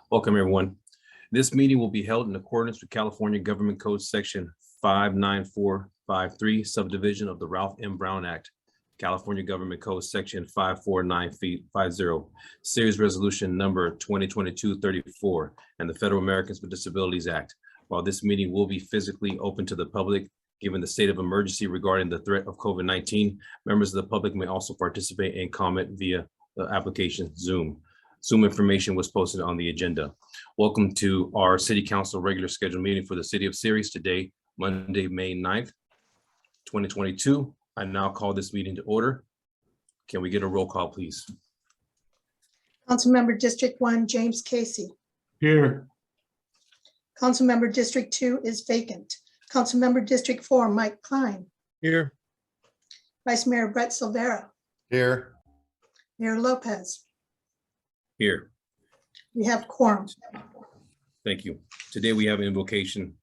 Welcome, everyone. This meeting will be held in accordance with California Government Code Section 59453, Subdivision of the Ralph M. Brown Act, California Government Code Section 54950, Series Resolution Number 2022-34, and the Federal Americans with Disabilities Act. While this meeting will be physically open to the public, given the state of emergency regarding the threat of COVID-19, members of the public may also participate and comment via the application Zoom. Zoom information was posted on the agenda. Welcome to our City Council regular scheduled meeting for the City of Ceres today, Monday, May 9th, 2022. I now call this meeting to order. Can we get a roll call, please? Councilmember District 1, James Casey. Here. Councilmember District 2 is vacant. Councilmember District 4, Mike Klein. Here. Vice Mayor Brett Silvera. Here. Mayor Lopez. Here. We have quorum. Thank you. Today we have an invocation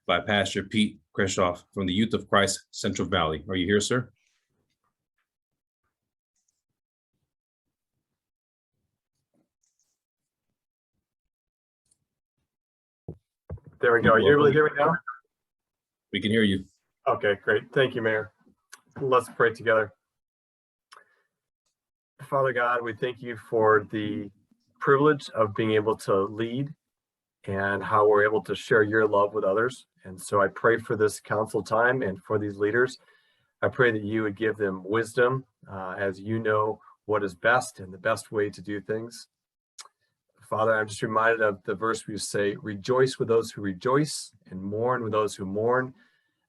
by Pastor Pete Kreshoff from the Youth of Christ Central Valley. Are you here, sir? There we go. Are you able to hear me now? We can hear you. Okay, great. Thank you, Mayor. Let's pray together. Father God, we thank you for the privilege of being able to lead and how we're able to share your love with others. And so I pray for this council time and for these leaders. I pray that you would give them wisdom as you know what is best and the best way to do things. Father, I'm just reminded of the verse we say, rejoice with those who rejoice and mourn with those who mourn.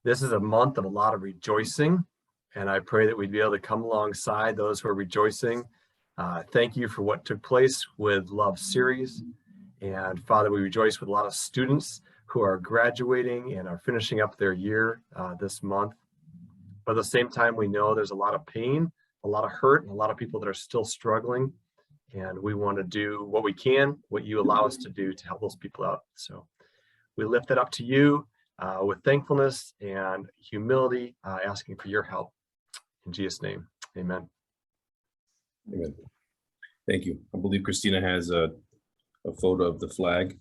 This is a month of a lot of rejoicing. And I pray that we'd be able to come alongside those who are rejoicing. Thank you for what took place with Love Series. And Father, we rejoice with a lot of students who are graduating and are finishing up their year this month. But at the same time, we know there's a lot of pain, a lot of hurt, and a lot of people that are still struggling. And we want to do what we can, what you allow us to do to help those people out. So we lift it up to you with thankfulness and humility, asking for your help. In Jesus' name, amen. Amen. Thank you. I believe Christina has a photo of the flag.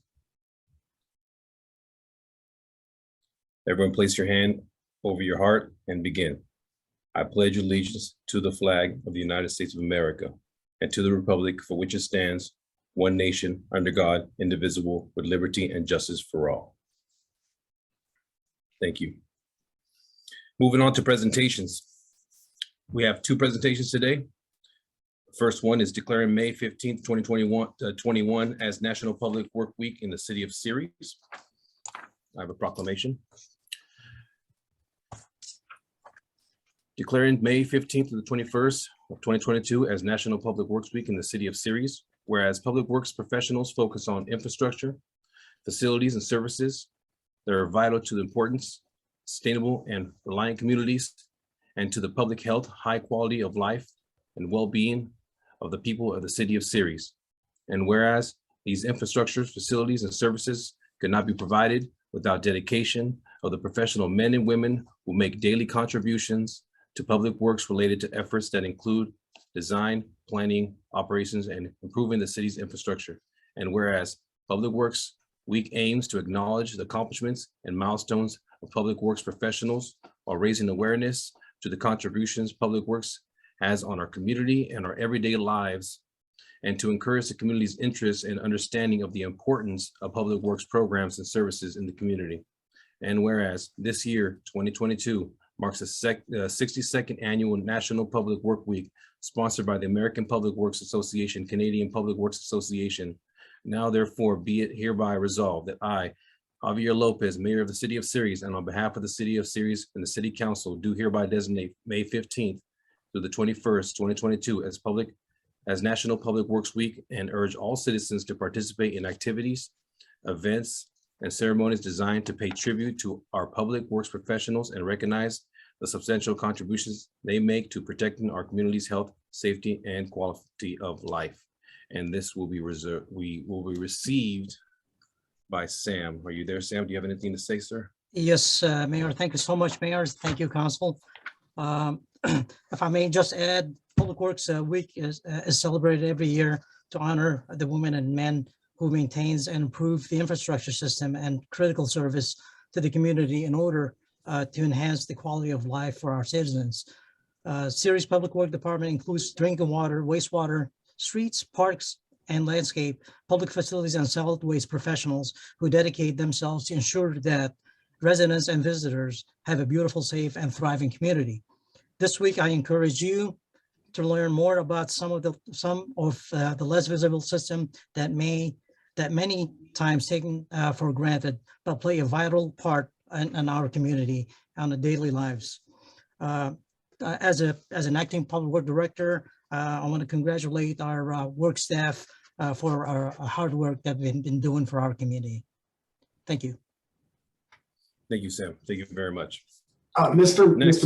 Everyone place your hand over your heart and begin. I pledge allegiance to the flag of the United States of America and to the republic for which it stands, one nation, under God, indivisible, with liberty and justice for all. Thank you. Moving on to presentations. We have two presentations today. First one is declaring May 15th, 2021 as National Public Work Week in the City of Ceres. I have a proclamation. Declaring May 15th to the 21st of 2022 as National Public Works Week in the City of Ceres, whereas public works professionals focus on infrastructure, facilities, and services that are vital to the importance, sustainable and reliant communities, and to the public health, high quality of life, and well-being of the people of the City of Ceres. And whereas these infrastructures, facilities, and services could not be provided without dedication of the professional men and women who make daily contributions to public works related to efforts that include design, planning, operations, and improving the city's infrastructure. And whereas Public Works Week aims to acknowledge the accomplishments and milestones of public works professionals while raising awareness to the contributions public works has on our community and our everyday lives, and to encourage the community's interest and understanding of the importance of public works programs and services in the community. And whereas this year, 2022, marks the 62nd annual National Public Work Week, sponsored by the American Public Works Association, Canadian Public Works Association. Now therefore be it hereby resolved that I, Javier Lopez, Mayor of the City of Ceres, and on behalf of the City of Ceres and the City Council, do hereby designate May 15th through the 21st, 2022 as National Public Works Week, and urge all citizens to participate in activities, events, and ceremonies designed to pay tribute to our public works professionals and recognize the substantial contributions they make to protecting our community's health, safety, and quality of life. And this will be received by Sam. Are you there, Sam? Do you have anything to say, sir? Yes, Mayor. Thank you so much, Mayor. Thank you, Council. If I may just add, Public Works Week is celebrated every year to honor the women and men who maintains and improves the infrastructure system and critical service to the community in order to enhance the quality of life for our citizens. Ceres Public Works Department includes drinking water, wastewater, streets, parks, and landscape, public facilities, and solid waste professionals who dedicate themselves to ensure that residents and visitors have a beautiful, safe, and thriving community. This week, I encourage you to learn more about some of the less visible system that many times taken for granted, but play a vital part in our community on the daily lives. As an acting public work director, I want to congratulate our work staff for our hard work that we've been doing for our community. Thank you. Thank you, Sam. Thank you very much. Mr. Next.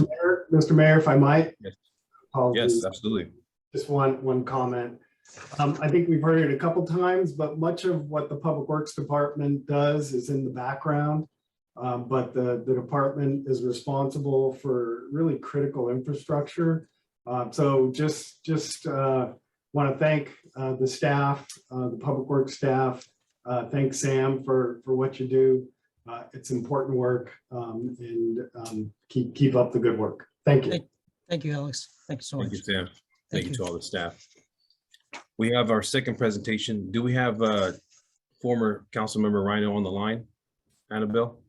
Mayor, if I might. Yes. Apologies. Yes, absolutely. Just one comment. I think we've heard it a couple times, but much of what the Public Works Department does is in the background. But the department is responsible for really critical infrastructure. So just want to thank the staff, the Public Works staff. Thank Sam for what you do. It's important work, and keep up the good work. Thank you. Thank you, Alex. Thank you so much. Thank you, Sam. Thank you you. to all the staff. We have our second presentation. Do we have former council member Rhino on the line? Annabelle?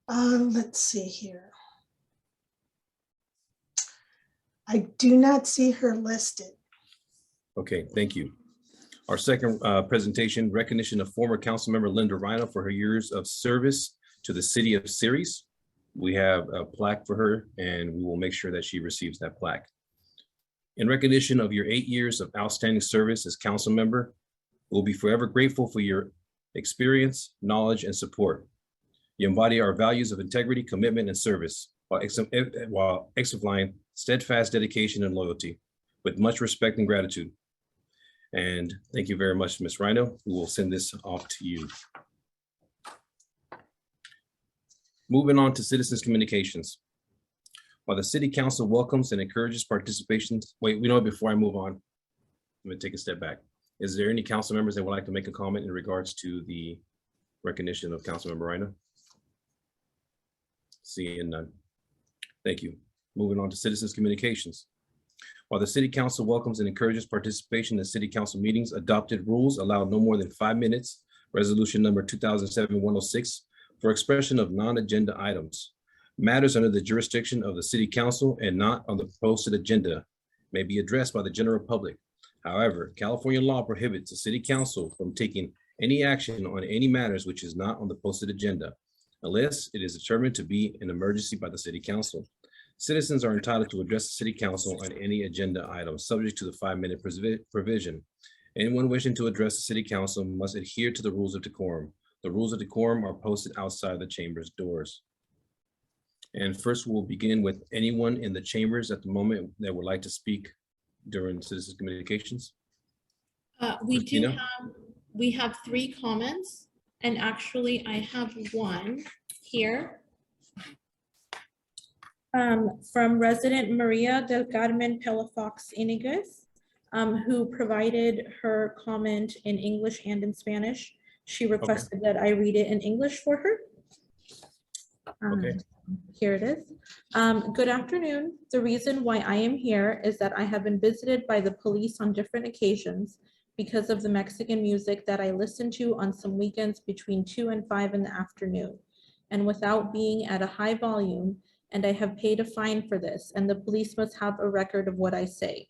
Let's see here. I do not see her listed. Okay, thank you. Our second presentation, recognition of former council member Linda Rhino for her years of service to the city of Ceres. We have a plaque for her, and we will make sure that she receives that plaque. In recognition of your 8 years of outstanding service as council member, we'll be forever grateful for your experience, knowledge, and support. You embody our values of integrity, commitment, and service while exemplifying steadfast dedication and loyalty with much respect and gratitude. And thank you very much, Ms. Rhino. We will send this off to you. Moving on to citizens communications. While the city council welcomes and encourages participation, before I move on, I'm gonna take a step back. Is there any council members that would like to make a comment in regards to the recognition of Councilmember Rhino? Seeing none. Thank you. Moving on to citizens communications. While the city council welcomes and encourages participation in city council meetings, adopted rules allow no more than 5 minutes, resolution number 2007-106, for expression of non-agenda items. Matters under the jurisdiction of the city council and not on the posted agenda may be addressed by the general public. However, California law prohibits the city council from taking any action on any matters which is not on the posted agenda, unless it is determined to be an emergency by the city council. Citizens are entitled to address the city council on any agenda item subject to the 5-minute provision. Anyone wishing to address the city council must adhere to the rules of decorum. The rules of decorum are posted outside the chamber's doors. And first, we'll begin with anyone in the chambers at the moment that would like to speak during citizens communications. We have 3 comments, and actually I have one here. From resident Maria del Carmen Pelafox Iniguez, who provided her comment in English and in Spanish. She requested that I read it in English for her. Okay. Here it is. Good afternoon. The reason why I am here is that I have been visited by the police on different occasions because of the Mexican music that I listen to on some weekends between 2 and 5 in the afternoon, and without being at a high volume, and I have paid a fine for this, and the police must have a record of what I say.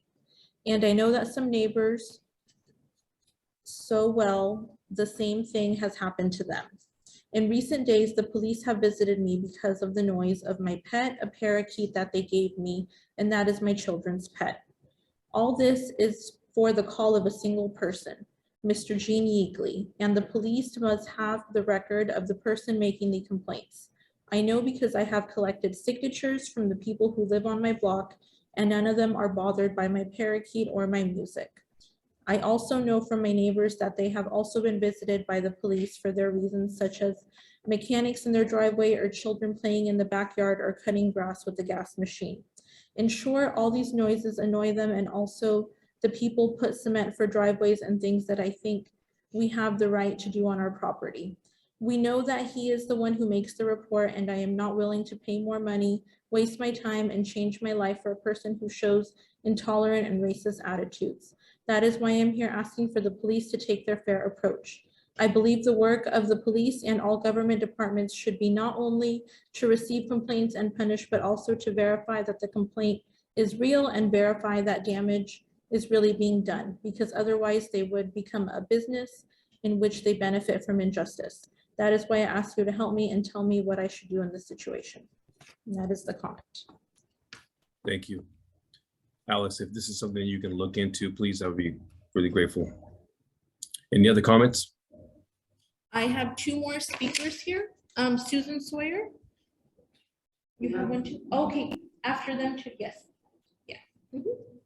And I know that some neighbors, the same thing has happened to them. In recent days, the police have visited me because of the noise of my pet, a parakeet that they gave me, and that is my children's pet. All this is for the call of a single person, Mr. Gene Yeagley, and the police must have the record of the person making the complaints. I know because I have collected signatures from the people who live on my block, and none of them are bothered by my parakeet or my music. I also know from my neighbors that they have also been visited by the police for their reasons, such as mechanics in their driveway or children playing in the backyard or cutting grass with the gas machine. In short, all these noises annoy them, and also The people put cement for driveways and things that I think we have the right to do on our property. We know that he is the one who makes the report, and I am not willing to pay more money, waste my time, and change my life for a person who shows intolerant and racist attitudes. That is why I'm here asking for the police to take their fair approach. I believe the work of the police and all government departments should be not only to receive complaints and punish, but also to verify that the complaint is real and verify that damage is really being done, because otherwise they would become a business in which they benefit from injustice. That is why I ask you to help me and tell me what I should do in this situation. And that is the comment. Thank you. Alice, if this is something you can look into, please, I would be really grateful. Any other comments? I have two more speakers here. Susan Sawyer. You have one too? Okay, after them too, yes. Yeah.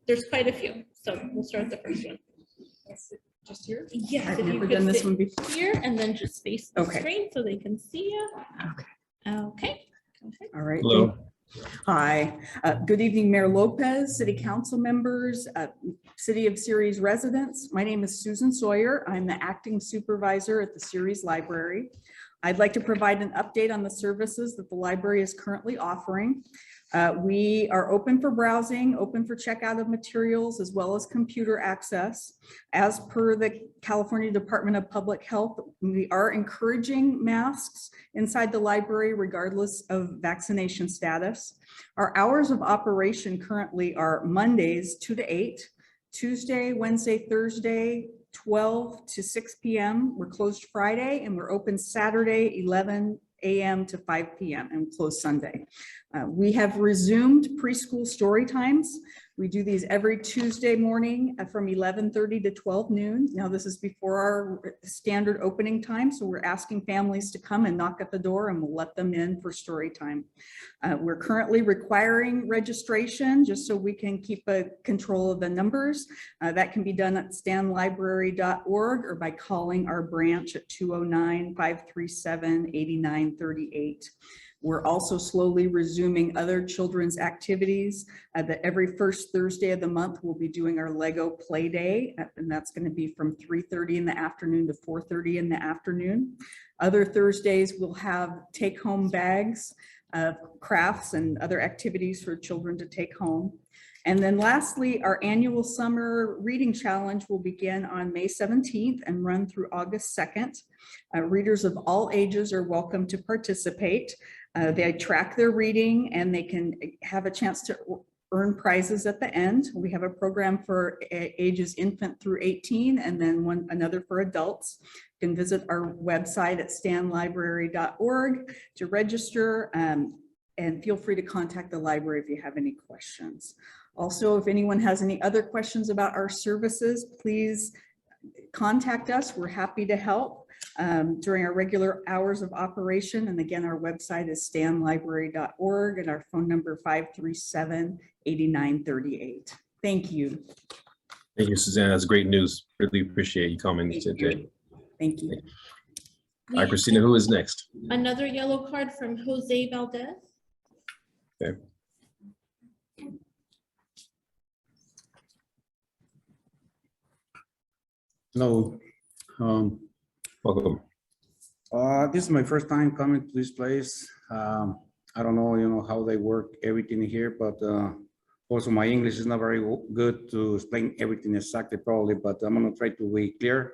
There's quite a few, so we'll start with the first one. Just here? Yes, I've if you never could done this sit one before. here and then just face the Okay. screen so they can see you. Okay. Okay. All right. Hello. Hi, good evening, Mayor Lopez, City Council members, City of Ceres residents. My name is Susan Sawyer. I'm the acting supervisor at the Ceres Library. I'd like to provide an update on the services that the library is currently offering. We are open for browsing, open for checkout of materials, as well as computer access. As per the California Department of Public Health, we are encouraging masks inside the library regardless of vaccination status. Our hours of operation currently are Mondays 2 to 8, Tuesday, Wednesday, Thursday, 12 to 6 p.m. We're closed Friday, and we're open Saturday, 11 a.m. to 5 p.m. and closed Sunday. We have resumed preschool story times. We do these every Tuesday morning from 11:30 to 12 noon. Now, this is before our standard opening time, so we're asking families to come and knock at the door, and we'll let them in for story time. We're currently requiring registration just so we can keep a control of the numbers. That can be done at stanlibrary.org or by calling our branch at 209-537-8938. We're also slowly resuming other children's activities. That every first Thursday of the month, we'll be doing our Lego Play Day, and that's going to be from 3:30 in the afternoon to 4:30 in the afternoon. Other Thursdays, we'll have take-home bags of crafts and other activities for children to take home. And then lastly, our annual summer reading challenge will begin on May 17th and run through August 2nd. Readers of all ages are welcome to participate. They track their reading and they can have a chance to earn prizes at the end. We have a program for ages infant through 18 and then another for adults. You can visit our website at stanlibrary.org to register, and feel free to contact the library if you have any questions. Also, if anyone has any other questions about our services, please contact us. We're happy to help during our regular hours of operation. And again, our website is stanlibrary.org and our phone number 537-8938. Thank you. Thank you, Suzanne. That's great news. Really appreciate you coming today. Thank you. All right, Christina, who is next? Another yellow card from Jose Valdez. Okay. Hello. Welcome. This is my first time coming to this place. I don't know, how they work everything here, but also my English is not very good to explain everything exactly probably, but I'm gonna try to be clear.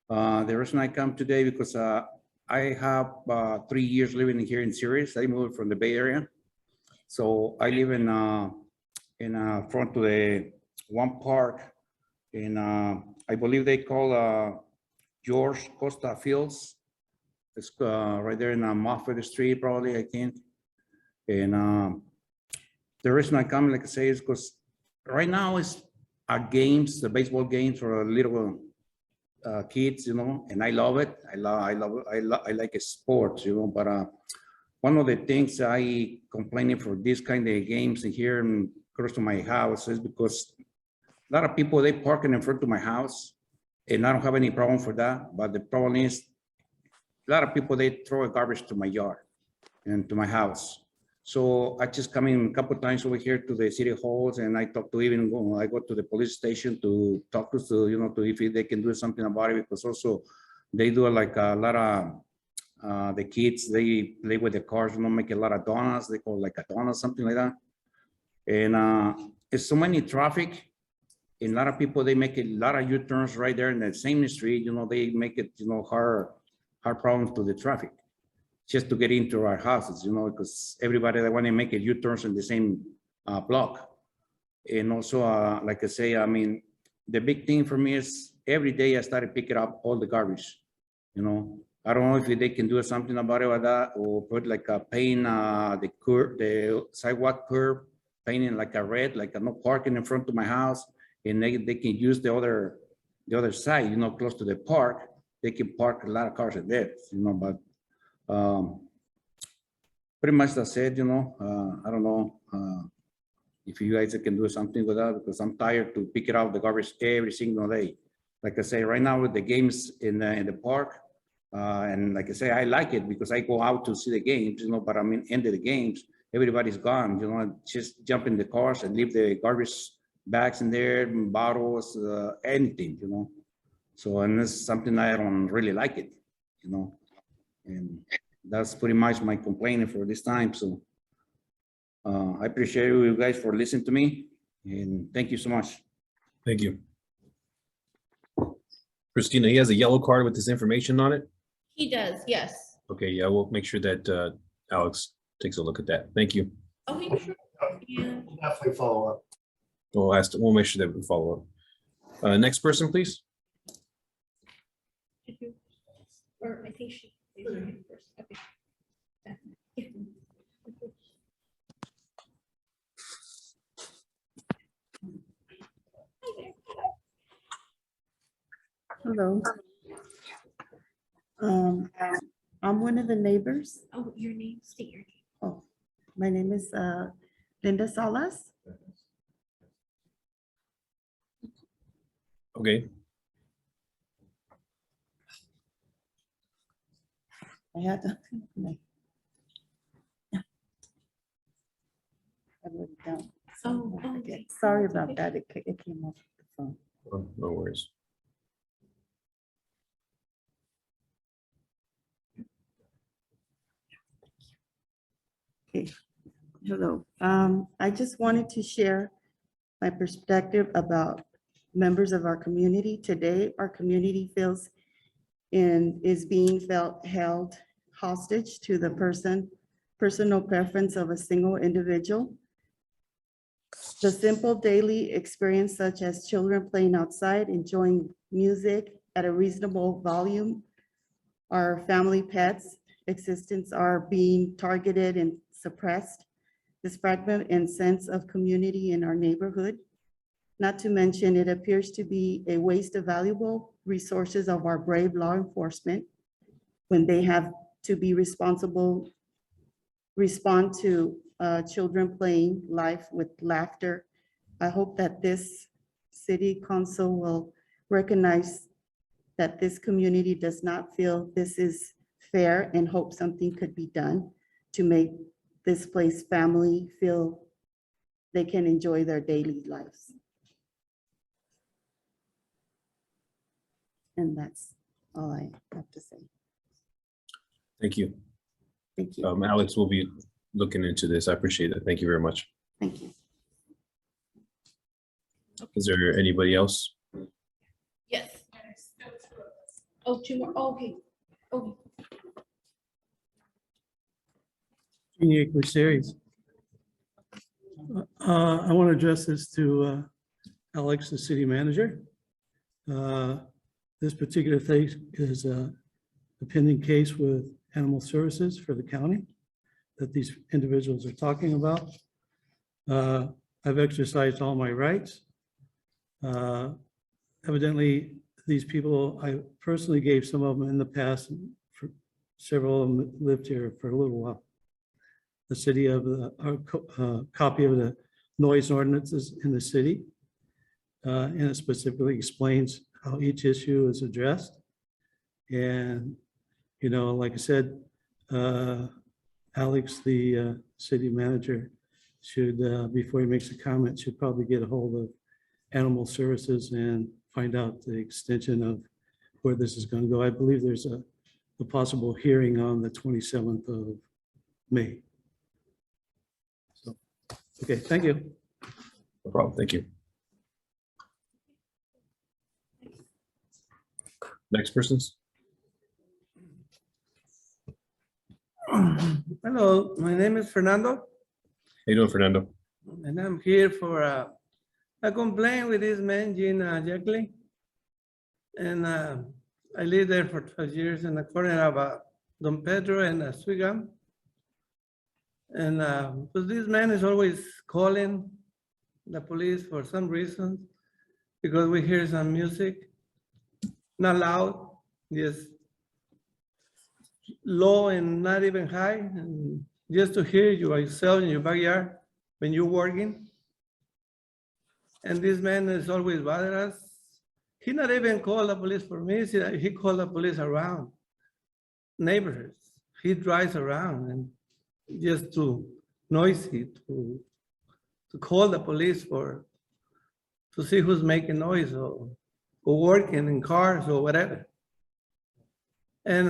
The reason I come today because I have 3 years living here in Ceres. I moved from the Bay Area. So I live in front of the one park in, I believe they call George Costa Fields. It's right there in Moffett Street, probably, I think. And the reason I come, like I say, is because right now it's our games, the baseball games for little kids, and I love it. I like sports, but one of the things I complaining for this kind of games here and close to my house is because a lot of people, they park in front of my house, and I don't have any problem for that. But the problem is a lot of people, they throw garbage to my yard and to my house. So I just come in a couple of times over here to the city halls, and I talk to even, I go to the police station to talk to, to if they can do something about it, because also they do like a lot of, the kids, they play with the cars, make a lot of donuts, they call like a donut, something like that. And it's so many traffic, and a lot of people, they make a lot of U-turns right there in the same street, they make it, hard problems to the traffic, just to get into our houses, because everybody, they want to make a U-turns in the same block. And also, like I say, I mean, the big thing for me is every day I started picking up all the garbage, I don't know if they can do something about it with that, or put like a paint, the sidewalk curb, painting like a red, like a no parking in front of my house, and they can use the other side, close to the park. They can park a lot of cars there, but pretty much that's it, I don't know if you guys can do something with that, because I'm tired to pick it out the garbage every single day. Like I say, right now with the games in the park, and like I say, I like it because I go out to see the games, but I mean, end of the games, everybody's gone, just jump in the cars and leave the garbage bags in there, bottles, anything, So, and this is something I don't really like it, and that's pretty much my complaining for this time. So I appreciate you guys for listening to me, and thank you so much. Thank you. Christina, he has a yellow card with this information on it. He does, yes. Okay, yeah, we'll make sure that Alex takes a look at that. Thank you. Oh, sure. Yeah. We'll definitely follow up. We'll make sure that we follow up. Next person, please. Or I think she raised her hand first. Okay. Hello. I'm one of the neighbors. Oh, your name, state your name. Oh, my name is Linda Salas. Okay, I had to. I wrote it down. Oh, okay. Sorry about that. It came off the phone. oh, no worries. Okay. Hello. I just wanted to share my perspective about members of our community. Today, our community feels and is being held hostage to the personal preference of a single individual. The simple daily experience, such as children playing outside, enjoying music at a reasonable volume, our family pets' existence are being targeted and suppressed. This fragment and sense of community in our neighborhood. Not to mention, it appears to be a waste of valuable resources of our brave law enforcement when they have to be respond to children playing life with laughter. I hope that this city council will recognize that this community does not feel this is fair, and hope something could be done to make this place family feel they can enjoy their daily lives. And that's all I have to say. Thank you. Thank you. Alex will be looking into this. I appreciate it. Thank you very much. Thank you. Is there anybody else? Yes. Oh, two more. Oh, okay. Oh, Series. I want to address this to Alex, the city manager. This particular case is a pending case with Animal Services for the county that these individuals are talking about. I've exercised all my rights. Evidently, these people, I personally gave some of them in the past, and for several of them lived here for a little while. The city of copy of the noise ordinances in the city. And it specifically explains how each issue is addressed. And, like I said, Alex, the city manager should, before he makes a comment, should probably get a hold of Animal Services and find out the extension of where this is going to go. I believe there's a possible hearing on the 27th of May. So, okay, thank you. No problem. Thank you. Next persons. Hello, my name is Fernando, How you doing, Fernando? and I'm here for a complaint with this man, Gina Jackley. And I lived there for 12 years in the corner of Don Pedro and Swigam. And but this man is always calling the police for some reason, because we hear some music, not loud, just low and not even high, and just to hear you yourself in your backyard when you're working. And this man is always bothering us. He not even called the police for me. He called the police around neighborhoods. He drives around and just too noisy to call the police to see who's making noise or working in cars or whatever. And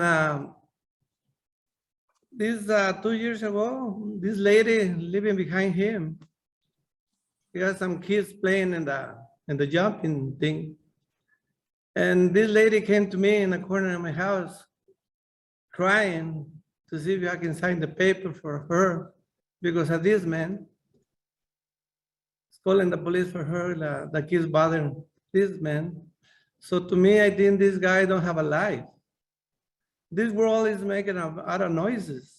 this 2 years ago, this lady living behind him, he has some kids playing in the jumping thing. And this lady came to me in the corner of my house crying to see if I can sign the paper for her because of this man. Calling the police for her, the kids bothering this man. So to me, I think this guy don't have a life. This world is making a lot of noises.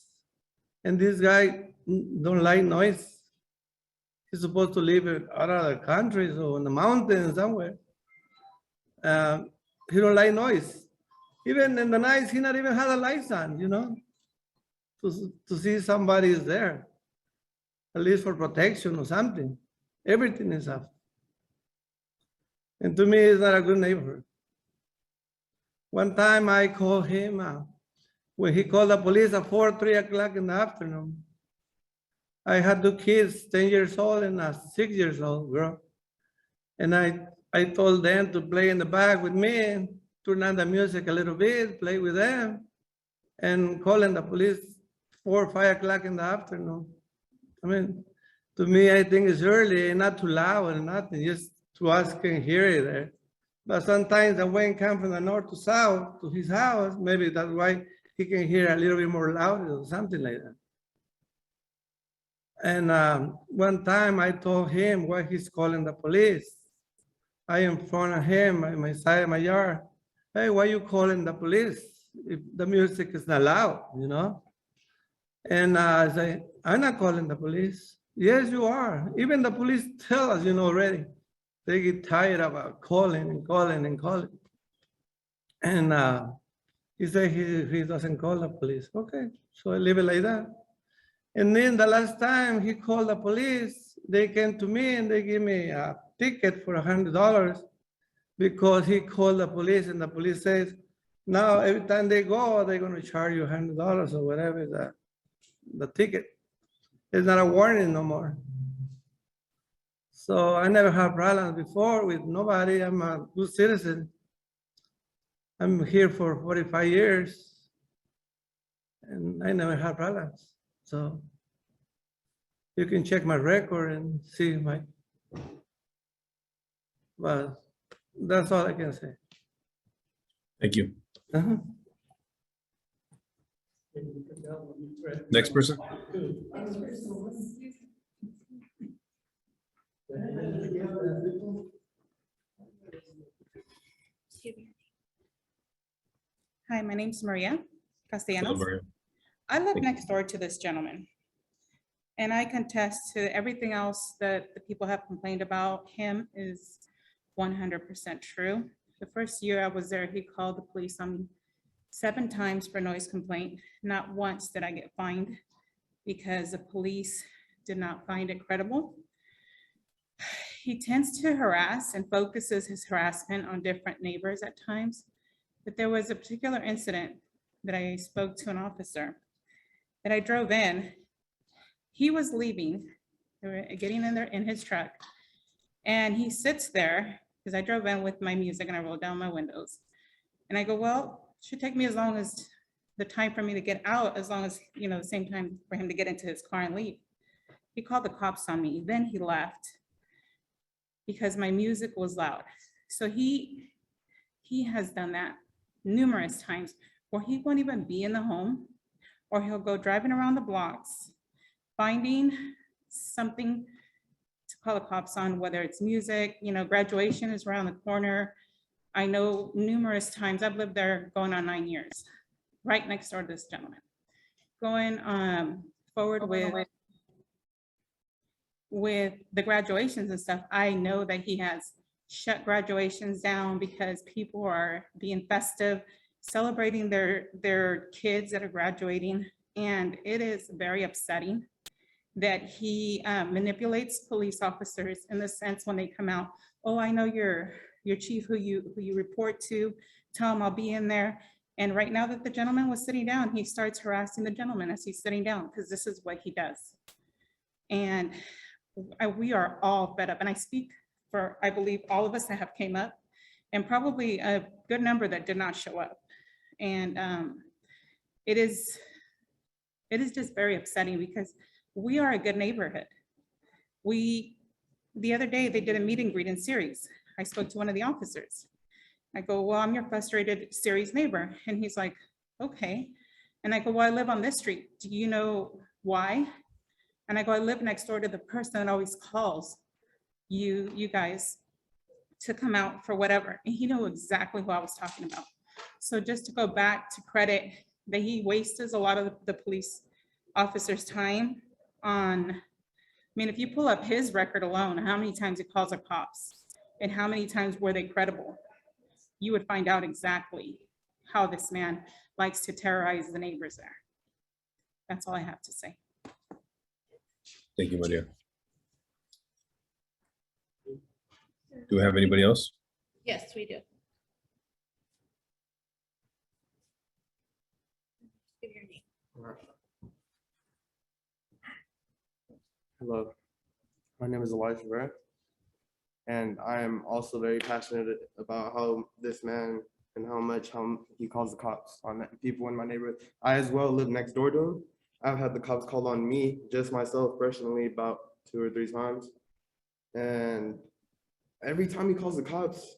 And this guy don't like noise. He's supposed to live out of the countries or in the mountains somewhere. He don't like noise. Even in the night, he not even had a lights on, you know, to see somebody is there, at least for protection or something. Everything is off. And to me, it's not a good neighborhood. One time I called him when he called the police at 3 o'clock in the afternoon. I had 2 kids, 10 years old and a 6 years old girl. And I told them to play in the back with me and turn on the music a little bit, play with them, and calling the police 4 or 5 o'clock in the afternoon. I mean, to me, I think it's early and not too loud and nothing, just to us can hear it there. But sometimes the wind comes from the north to south to his house. Maybe that's why he can hear a little bit more loud or something like that. And one time I told him why he's calling the police. I in front of him, in my side of my yard. Hey, why you calling the police if the music is not loud, you know? And I say, I'm not calling the police. Yes, you are. Even the police tell us, you know, already. They get tired of calling and calling and calling. And he said he doesn't call the police. Okay, so I leave it like that. And then the last time he called the police, they came to me and they gave me a ticket for $100 because he called the police and the police says, now every time they go, they're going to charge you $100 or whatever the ticket. It's not a warning no more. So I never had problems before with nobody. I'm a good citizen. I'm here for 45 years and I never had problems. So you can check my record and see but that's all I can say. Thank you. Uh-huh. Next person. Hi, my name's Maria Hello, Castellanos. Maria. I live next door to this gentleman. And I contest to everything else that the people have complained about him is 100% true. The first year I was there, he called the police on me 7 times for noise complaint. Not once did I get fined because the police did not find it credible. He tends to harass and focuses his harassment on different neighbors at times. But there was a particular incident that I spoke to an officer that I drove in He was leaving, getting in there in his truck. And he sits there, because I drove in with my music and I rolled down my windows. And I go, well, it should take me as long as the time for me to get out, as long as, you know, the same time for him to get into his car and leave. He called the cops on me, then he left because my music was loud. So he has done that numerous times where he won't even be in the home, or he'll go driving around the blocks, finding something to call the cops on, whether it's music, you know, graduation is around the corner. I know numerous times, I've lived there going on 9 years, right next door to this gentleman. Going forward with the graduations and stuff, I know that he has shut graduations down because people are being festive, celebrating their kids that are graduating. And it is very upsetting that he manipulates police officers in the sense when they come out, oh, I know your chief who you report to, tell him I'll be in there. And right now that the gentleman was sitting down, he starts harassing the gentleman as he's sitting down, because this is what he does. And we are all fed up. And I speak for, I believe, all of us that have came up, and probably a good number that did not show up. And it is just very upsetting because we are a good neighborhood. The other day, they did a meet and greet in Ceres. I spoke to one of the officers. I go, well, I'm your frustrated Ceres neighbor. And he's like, okay. And I go, well, I live on this street. Do you know why? And I go, I live next door to the person that always calls you guys to come out for whatever. And he knew exactly who I was talking about. So just to go back to credit that he wastes a lot of the police officers' time on, I mean, if you pull up his record alone, how many times he calls the cops and how many times were they credible, you would find out exactly how this man likes to terrorize the neighbors there. That's all I have to say. Thank you, Maria. Do we have anybody else? Yes, we do. Give your name. Hello, my name is Elijah Rivera, and I am also very passionate about how this man and how he calls the cops on people in my neighborhood. I as well live next door to him. I've had the cops called on me, just myself personally, about 2 or 3 times. And every time he calls the cops,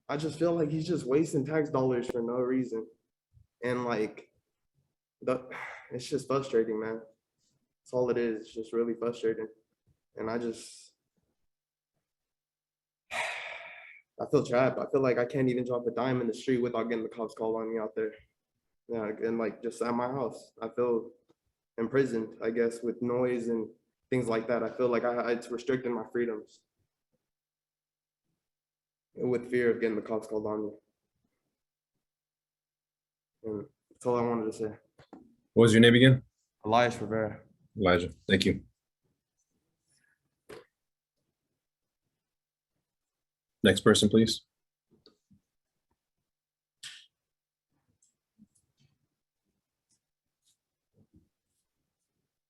I just feel like he's just wasting tax dollars for no reason. And like, it's just frustrating, man. That's all it is. It's just really frustrating. And I feel trapped. I feel like I can't even drop a dime in the street without getting the cops called on me out there. Yeah, and like just at my house, I feel imprisoned, I guess, with noise and things like that. I feel like it's restricting my freedoms. And with fear of getting the cops called on me. And that's all I wanted to say. What was your name again? Elias Rivera. Elijah, thank you. Next person, please.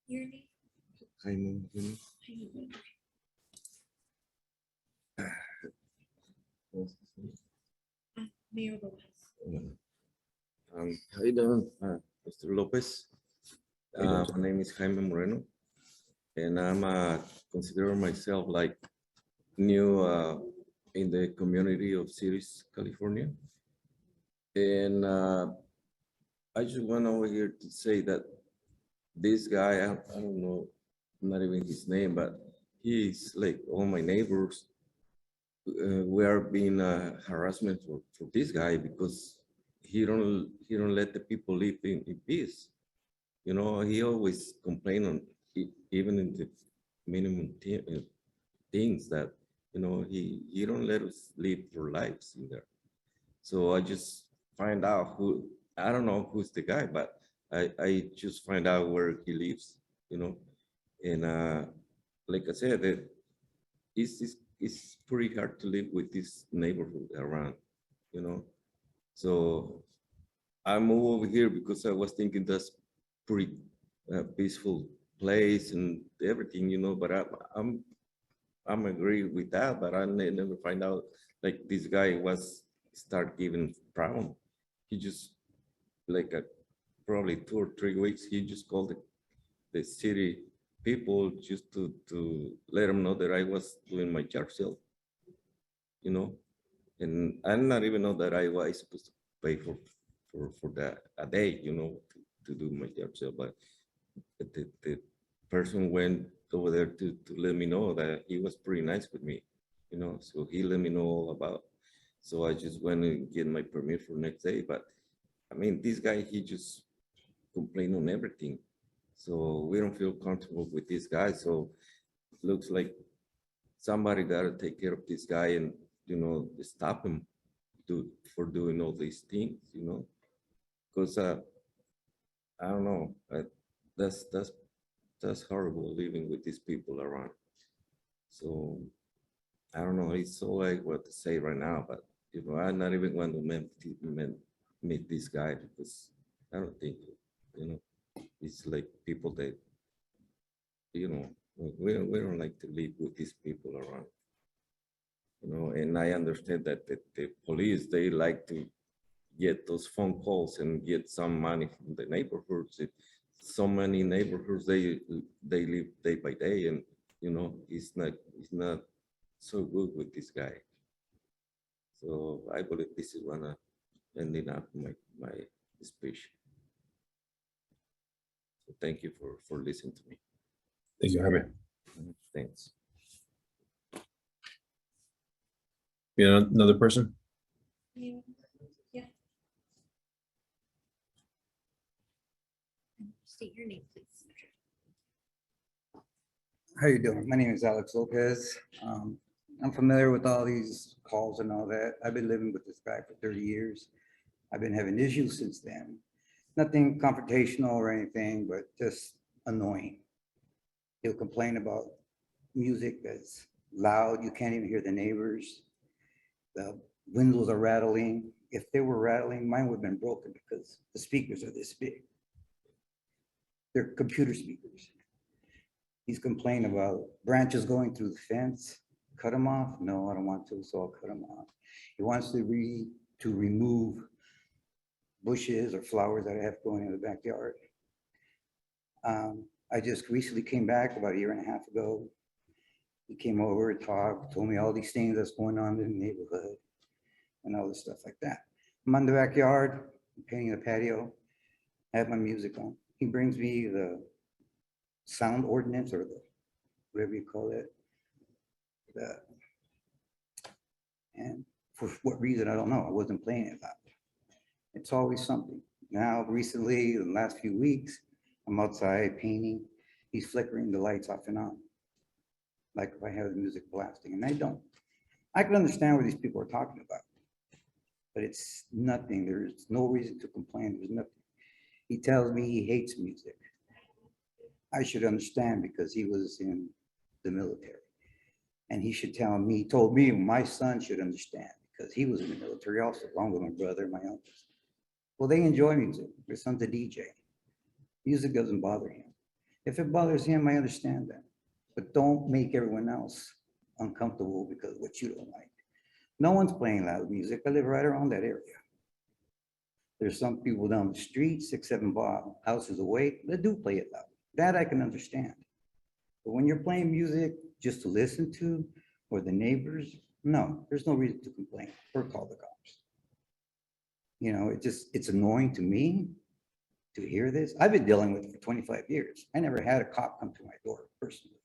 Your name? Mayor Lopez. How you doing, Mr. Lopez? My name is Jaime Moreno, and I'm consider myself like new in the community of Ceres, California. And I just went over here to say that this guy, I don't know, not even his name, but he's like all my neighbors. We are being harassment for this guy because he don't let the people live in peace. You know, he always complain on even in the minimum things that, you know, he don't let us live our lives in there. So I just find out I don't know who's the guy, but I just find out where he lives, you know. And like I said, it's pretty hard to live with this neighborhood around, you know. So I moved over here because I was thinking that's pretty peaceful place and everything, but I'm agree with that, but I never find out like this guy was start giving frown. He just like probably 2 or 3 weeks, he just called the city people just to let them know that I was doing my yard sale, and I not even know that I was supposed to pay for that a day, to do my yard sale, but the person went over there to let me know that he was pretty nice with me, so he let me know all about. So I just went and get my permit for next day. But I mean, this guy, he just complained on everything. So we don't feel comfortable with this guy. So it looks like somebody got to take care of this guy and, stop him for doing all these things, because I don't know, that's horrible living with these people around. So I don't know, it's so like what to say right now, but I'm not even going to meet this guy because I don't think, it's like people that, we don't like to live with these people around. And I understand that the police, they like to get those phone calls and get some money from the neighborhoods. So many neighborhoods, they live day by day, and it's not so good with this guy. So I believe this is gonna ending up my speech. So thank you for listening to me. Thank you, Jaime. Thanks. Another person? Yeah. State your name, please. How you doing? My name is Alex Lopez. I'm familiar with all these calls and all that. I've been living with this guy for 30 years. I've been having issues since then. Nothing confrontational or anything, but just annoying. He'll complain about music that's loud. You can't even hear the neighbors. The windows are rattling. If they were rattling, mine would have been broken because the speakers are this big. They're computer speakers. He's complaining about branches going through the fence. Cut them off? No, I don't want to, so I'll cut them off. He wants to remove bushes or flowers that I have going in the backyard. I just recently came back about 1.5 years ago. He came over and talked, told me all these things that's going on in the neighborhood and all this stuff like that. I'm in the backyard, painting the patio. I have my music on. He brings me the sound ordinance or the whatever you call it. And for what reason, I don't know. I wasn't playing it loud. It's always something. Now, recently, in the last few weeks, I'm outside painting. He's flickering the lights off and on, like if I have the music blasting, and I don't. I can understand what these people are talking about, but it's nothing. There's no reason to complain. There's nothing. He tells me he hates music. I should understand because he was in the military. And he should told me my son should understand because he was in the military also, along with my brother and my uncles. Well, they enjoy music. Their son's a DJ. Music doesn't bother him. If it bothers him, I understand that. But don't make everyone else uncomfortable because of what you don't like. No one's playing loud music. I live right around that area. There's some people down the street, 6, 7 houses away, that do play it loud. That I can understand. But when you're playing music just to listen to, or the neighbors, no, there's no reason to complain or call the cops. It's annoying to me to hear this. I've been dealing with it for 25 years. I never had a cop come to my door personally.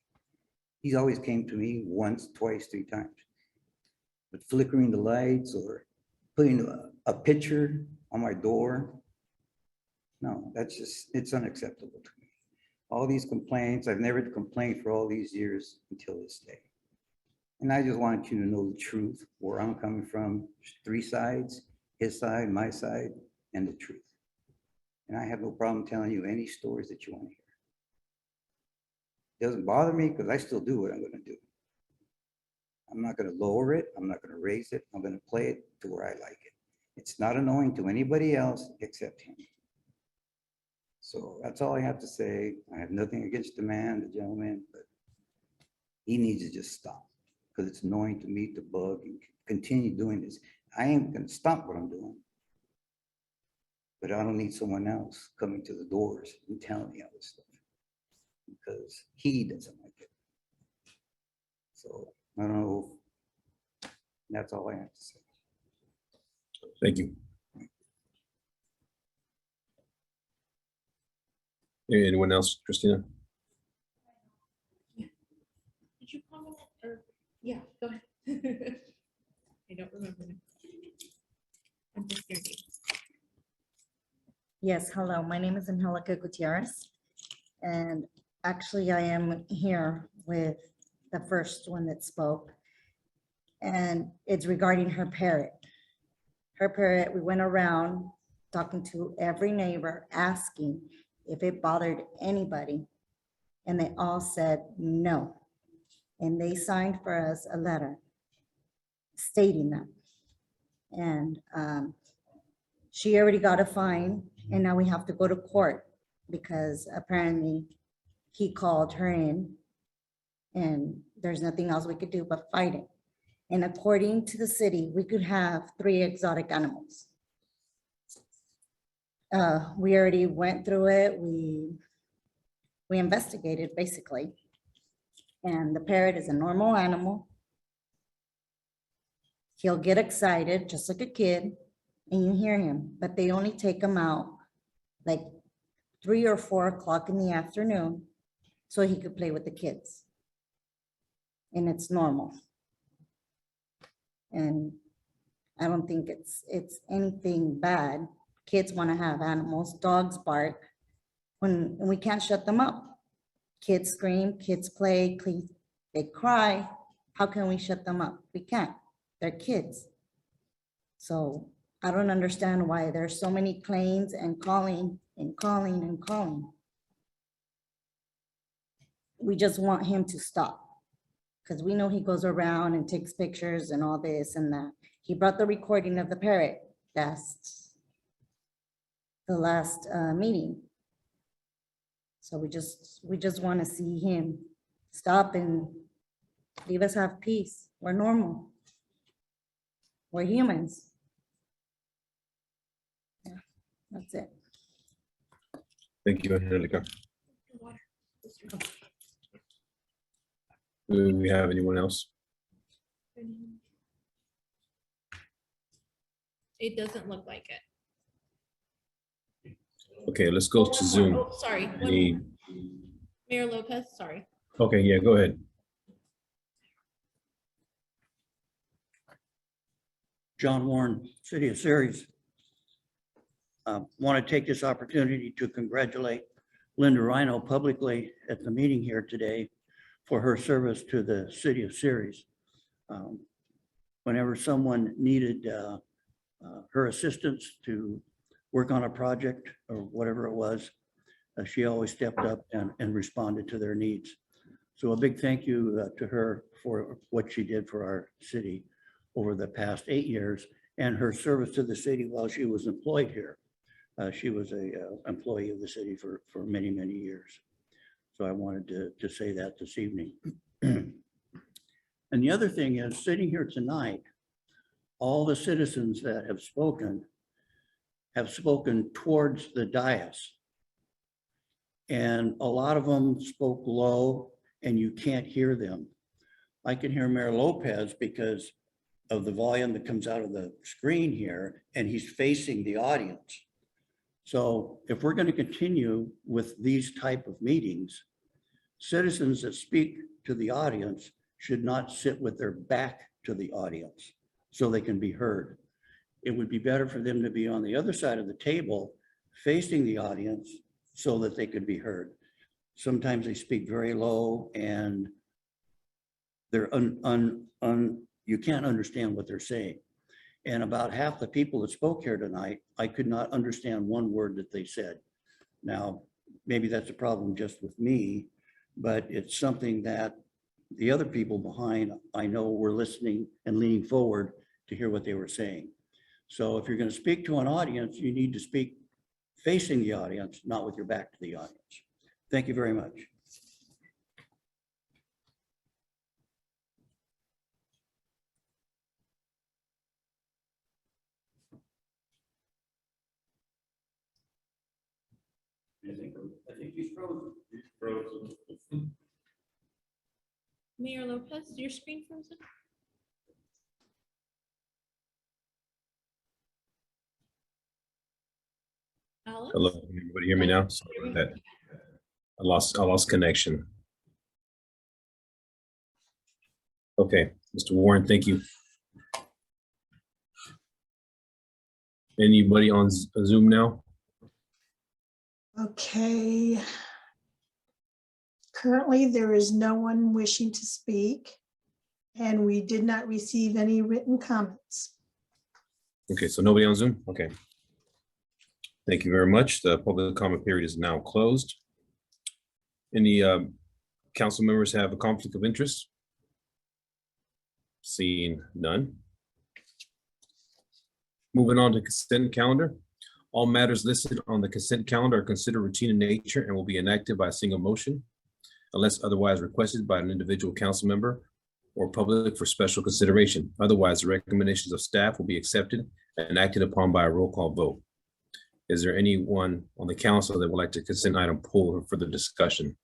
He's always came to me once, twice, 3 times. But flickering the lights or putting a picture on my door, no, it's unacceptable to me. All these complaints, I've never complained for all these years until this day. And I just want you to know the truth, where I'm coming from. There's 3 sides, his side, my side, and the truth. And I have no problem telling you any stories that you want to hear. It doesn't bother me because I still do what I'm going to do. I'm not going to lower it. I'm not going to raise it. I'm going to play it to where I like it. It's not annoying to anybody else except him. So that's all I have to say. I have nothing against the man, the gentleman, but he needs to just stop because it's annoying to me to bug and continue doing this. I ain't gonna stop what I'm doing. But I don't need someone else coming to the doors and telling me all this stuff because he doesn't like it. So I don't know. That's all I have to say. Thank you. Anyone else, Christina? Did you comment or, yeah, go ahead. I don't remember. I'm just your name. Yes, hello, my name is Angelica Gutierrez. And actually I am here with the first one that spoke. And it's regarding her parrot. Her parrot, we went around talking to every neighbor, asking if it bothered anybody. And they all said no. And they signed for us a letter stating that. And she already got a fine and now we have to go to court because apparently he called her in and there's nothing else we could do but fight it. And according to the city, we could have 3 exotic animals. We already went through it. We investigated basically. And the parrot is a normal animal. He'll get excited just like a kid and you hear him, but they only take him out like 3 or 4 o'clock in the afternoon so he could play with the kids. And it's normal. And I don't think it's anything bad. Kids want to have animals, dogs bark, and we can't shut them up. Kids scream, kids play, they cry. How can we shut them up? We can't. They're kids. So I don't understand why there's so many claims and calling and calling and calling. We just want him to stop because we know he goes around and takes pictures and all this and that. He brought the recording of the parrot. That's the last meeting. So we just want to see him stop and leave us have peace. We're normal. We're humans. Yeah, that's it. Thank you, Angelica. Do we have anyone else? It doesn't look like it. Okay, let's go to Zoom. Oh, sorry. Any- Mayor Lopez, sorry. Okay, yeah, go ahead. John Warren, City of Ceres. Want to take this opportunity to congratulate Linda Rhino publicly at the meeting here today for her service to the City of Ceres. Whenever someone needed her assistance to work on a project or whatever it was, she always stepped up and responded to their needs. So a big thank you to her for what she did for our city over the past 8 years and her service to the city while she was employed here. She was a employee of the city for many, many years. So I wanted to say that this evening. And the other thing is, sitting here tonight, all the citizens that have spoken towards the dais. And a lot of them spoke low and you can't hear them. I can hear Mayor Lopez because of the volume that comes out of the screen here, and he's facing the audience. So if we're going to continue with these type of meetings, citizens that speak to the audience should not sit with their back to the audience so they can be heard. It would be better for them to be on the other side of the table facing the audience so that they could be heard. Sometimes they speak very low and they're you can't understand what they're saying. And about half the people that spoke here tonight, I could not understand one word that they said. Now, maybe that's a problem just with me, but it's something that the other people behind, I know, were listening and leaning forward to hear what they were saying. So if you're going to speak to an audience, you need to speak facing the audience, not with your back to the audience. Thank you very much. I think he's frozen. Mayor Lopez, your screen frozen? Alex? Hello, can everybody hear me now? Sorry about that. I lost connection. Okay, Mr. Warren, thank you. Anybody on Zoom now? Okay. Currently, there is no one wishing to speak, and we did not receive any written comments. Okay, so nobody on Zoom? Okay. Thank you very much. The public comment period is now closed. Any council members have a conflict of interest? Seeing none. Moving on to consent calendar. All matters listed on the consent calendar are considered routine in nature and will be enacted by a single motion unless otherwise requested by an individual council member or public for special consideration. Otherwise, the recommendations of staff will be accepted and acted upon by a roll call vote. Is there anyone on the council that would like to consent item pull for the discussion?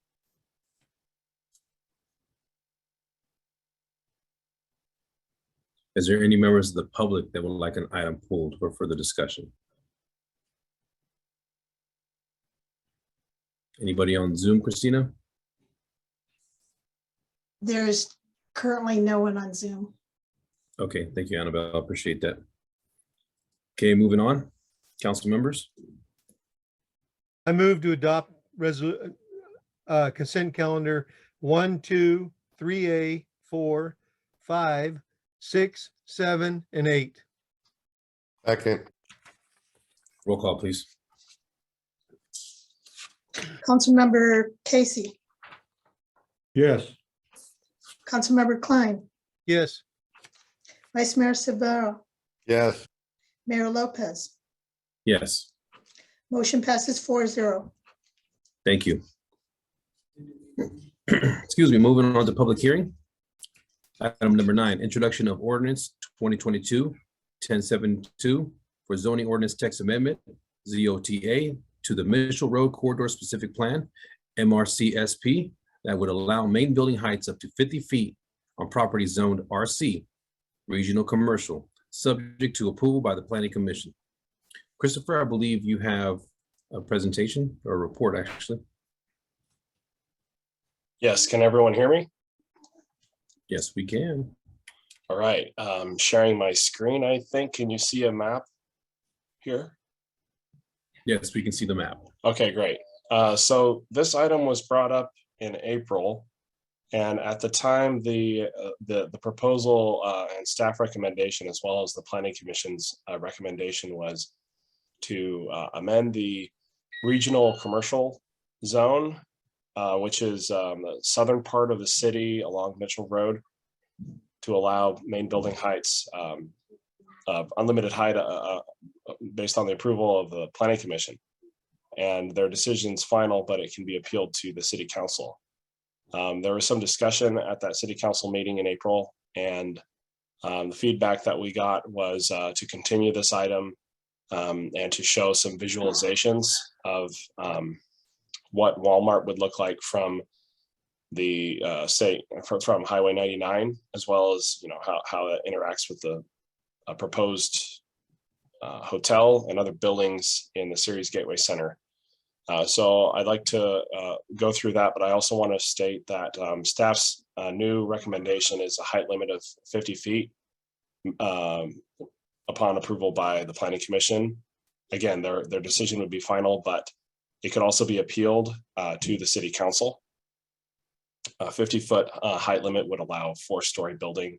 Is there any members of the public that would like an item pulled for further discussion? Anybody on Zoom, Christina? There's currently no one on Zoom. Okay, thank you, Annabelle. I appreciate that. Okay, moving on. Council members. I move to adopt consent calendar 1, 2, 3A, 4, 5, 6, 7, and 8. Second. Roll call, please. Councilmember Casey, Yes. Councilmember Klein, Yes. Vice Mayor Severo, Yes. Mayor Lopez. Yes, Motion passes 4-0. thank you. Excuse me, moving on to public hearing. Item number 9, introduction of ordinance 2022-1072 for zoning ordinance text amendment, ZOTA, to the Mitchell Road Corridor Specific Plan, MRCSP, that would allow main building heights up to 50 feet on property zoned RC, regional commercial, subject to approval by the Planning Commission. Christopher, I believe you have a presentation or a report, actually. Yes, can everyone hear me? Yes, we can. All right, sharing my screen, I think. Can you see a map here? Yes, we can see the map. Okay, great. So this item was brought up in April, and at the time, the proposal and staff recommendation, as well as the Planning Commission's recommendation, was to amend the regional commercial zone, which is the southern part of the city along Mitchell Road, to allow main building heights of unlimited height based on the approval of the Planning Commission. And their decision's final, but it can be appealed to the City Council. There was some discussion at that City Council meeting in April, and the feedback that we got was to continue this item and to show some visualizations of what Walmart would look like from the from Highway 99, as well as how it interacts with the proposed hotel and other buildings in the Ceres Gateway Center. So I'd like to go through that, but I also want to state that staff's new recommendation is a height limit of 50 feet upon approval by the Planning Commission. Again, their decision would be final, but it could also be appealed to the City Council. A 50-foot height limit would allow a 4-story building,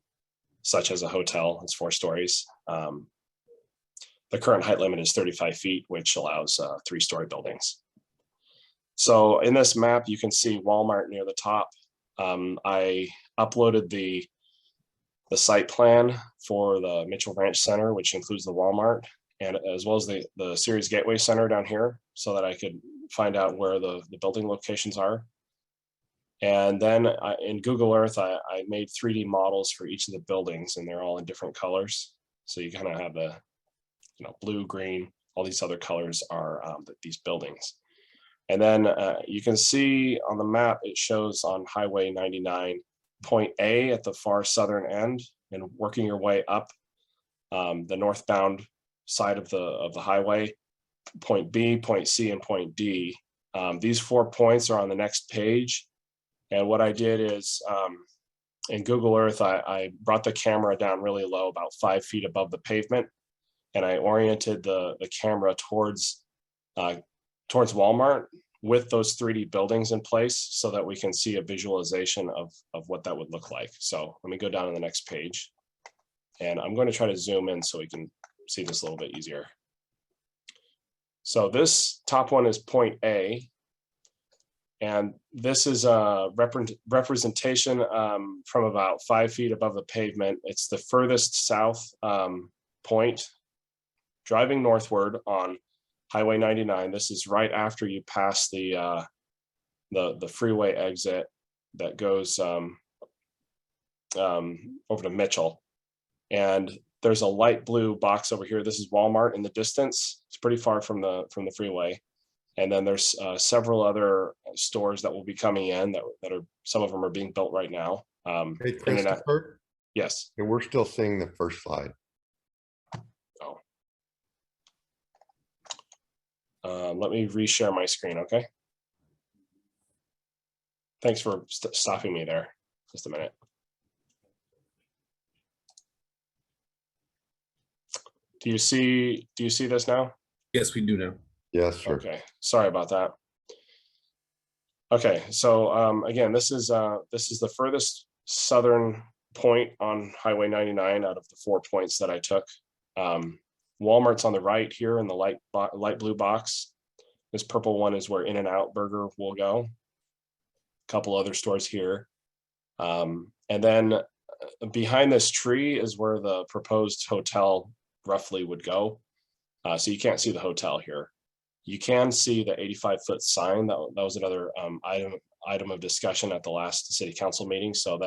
such as a hotel. It's 4 stories. The current height limit is 35 feet, which allows 3-story buildings. So in this map, you can see Walmart near the top. I uploaded the site plan for the Mitchell Ranch Center, which includes the Walmart. and as well as the Ceres Gateway Center down here, so that I could find out where the building locations are. And then in Google Earth, I made 3D models for each of the buildings, and they're all in different colors. So you kind of have the, blue, green, all these other colors are these buildings. And then you can see on the map, it shows on Highway 99, point A at the far southern end, and working your way up the northbound side of the highway, point B, point C, and point D. These 4 points are on the next page. And what I did is in Google Earth, I brought the camera down really low, about 5 feet above the pavement. And I oriented the camera towards Walmart with those 3D buildings in place so that we can see a visualization of what that would look like. So let me go down to the next page. And I'm going to try to zoom in so we can see this a little bit easier. So this top one is point A. And this is a representation from about 5 feet above the pavement. It's the furthest south point, driving northward on Highway 99. This is right after you pass the freeway exit that goes over to Mitchell. And there's a light blue box over here. This is Walmart in the distance. It's pretty far from the freeway. And then there's several other stores that will be coming in that are, some of them are being built right now. Hey, Christopher? Yes. And we're still seeing the first slide. Oh. Let me reshare my screen, okay? Thanks for stopping me there. Just a minute. Do you see this now? Yes, we do now. Yes, sir. Okay, sorry about that. Okay, so again, this is the furthest southern point on Highway 99 out of the 4 points that I took. Walmart's on the right here in the light blue box. This purple one is where In-N-Out Burger will go. A couple other stores here. And then behind this tree is where the proposed hotel roughly would go. So you can't see the hotel here. You can see the 85-foot sign. That was another item of discussion at the last city council meeting. So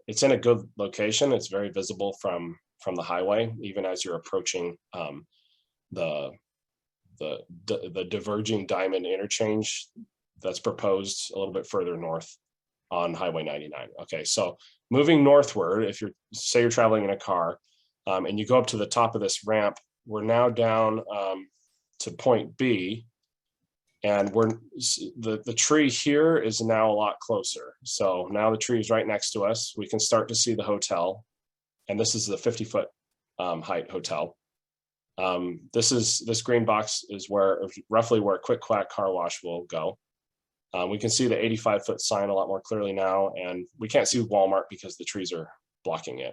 it's in a good location. It's very visible from the highway, even as you're approaching the diverging diamond interchange that's proposed a little bit further north on Highway 99. Okay, so moving northward, if you're traveling in a car and you go up to the top of this ramp, we're now down to point B. And the tree here is now a lot closer. So now the tree is right next to us. We can start to see the hotel. And this is the 50-foot height hotel. This green box is roughly where Quick Quack Car Wash will go. We can see the 85-foot sign a lot more clearly now. And we can't see Walmart because the trees are blocking it.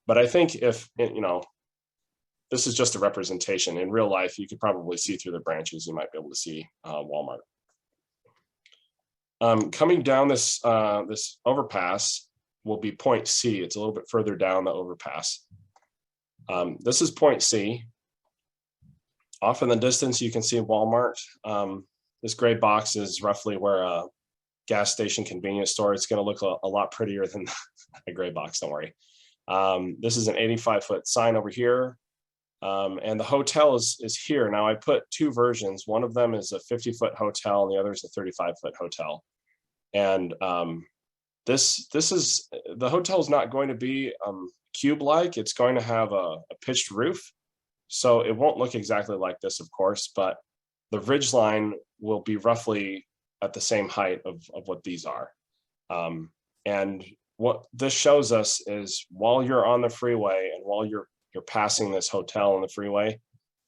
But I think if, this is just a representation. In real life, you could probably see through the branches. You might be able to see Walmart. Coming down this overpass will be point C. It's a little bit further down the overpass. This is point C. Off in the distance, you can see Walmart. This gray box is roughly where a gas station convenience store. It's going to look a lot prettier than a gray box, don't worry. This is an 85-foot sign over here. And the hotel is here. Now I put two versions. One of them is a 50-foot hotel and the other is a 35-foot hotel. And the hotel is not going to be cube-like. It's going to have a pitched roof. So it won't look exactly like this, of course, but the ridge line will be roughly at the same height of what these are. And what this shows us is while you're on the freeway and while you're passing this hotel on the freeway,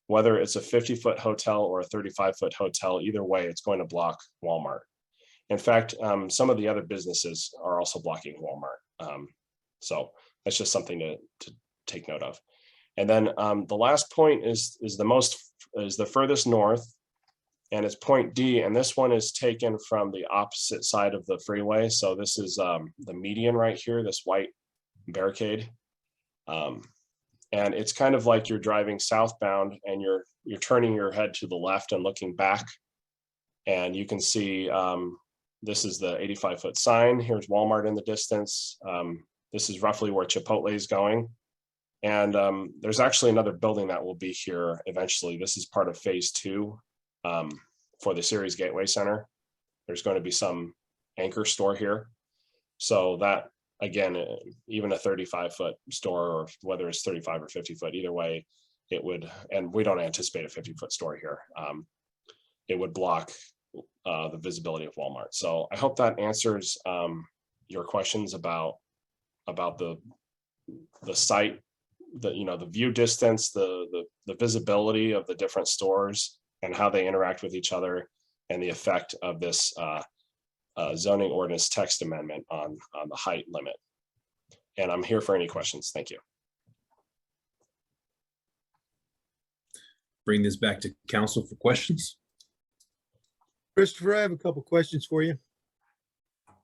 whether it's a 50-foot hotel or a 35-foot hotel, either way, it's going to block Walmart. In fact, some of the other businesses are also blocking Walmart. So that's just something to take note of. And then the last point is the furthest north, and it's point D, and this one is taken from the opposite side of the freeway. So this is the median right here, this white barricade. And it's kind of like you're driving southbound and you're turning your head to the left and looking back. And you can see this is the 85-foot sign. Here's Walmart in the distance. This is roughly where Chipotle is going. And there's actually another building that will be here eventually. This is part of phase 2 for the Ceres Gateway Center. There's going to be some anchor store here. So that, again, even a 35-foot store, or whether it's 35 or 50 foot, either way, it would, and we don't anticipate a 50-foot store here. It would block the visibility of Walmart. So I hope that answers your questions about the site, the view distance, the visibility of the different stores and how they interact with each other, and the effect of this zoning ordinance text amendment on the height limit. And I'm here for any questions. Thank you. Bring this back to council for questions. Christopher, I have a couple questions for you.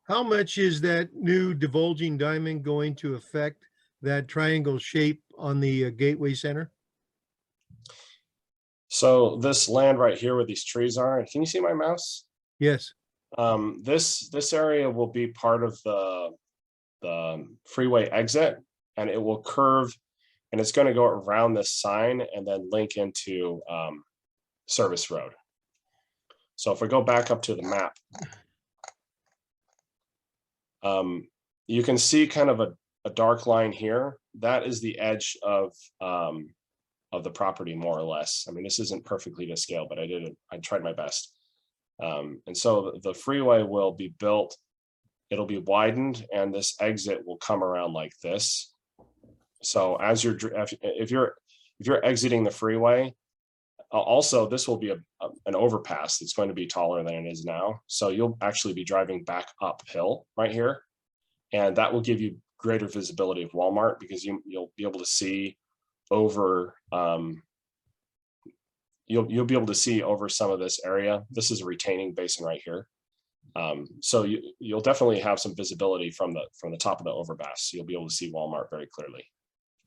How much is that new divulging diamond going to affect that triangle shape on the Gateway Center? So this land right here where these trees are, can you see my mouse? Yes. This area will be part of the freeway exit, and it will curve, and it's going to go around this sign and then link into Service Road. So if we go back up to the map, you can see kind of a dark line here. That is the edge of the property, more or less. I mean, this isn't perfectly to scale, but I tried my best. And so the freeway will be built, it'll be widened, and this exit will come around like this. So as if you're exiting the freeway, also this will be an overpass that's going to be taller than it is now. So you'll actually be driving back uphill right here, and that will give you greater visibility of Walmart, because you'll be able to see over you'll be able to see over some of this area. This is a retaining basin right here. So you'll definitely have some visibility from the top of the overpass. You'll be able to see Walmart very clearly.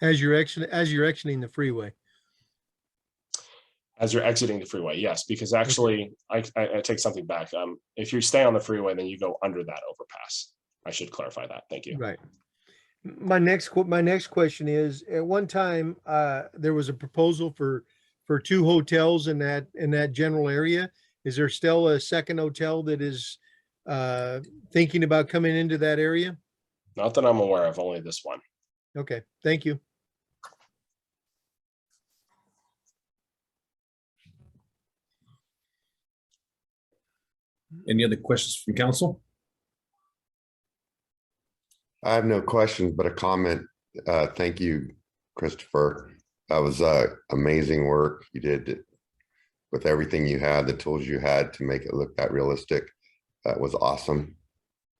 As you're exiting the freeway. As you're exiting the freeway, yes, because actually I take something back. If you stay on the freeway, then you go under that overpass. I should clarify that. Thank you. Right. My next question is, at one time, there was a proposal for 2 hotels in that general area. Is there still a second hotel that is thinking about coming into that area? Not that I'm aware of, only this one. Okay, thank you. Any other questions from council? I have no questions, but a comment. Thank you, Christopher. That was amazing work you did with everything you had, the tools you had to make it look that realistic. That was awesome.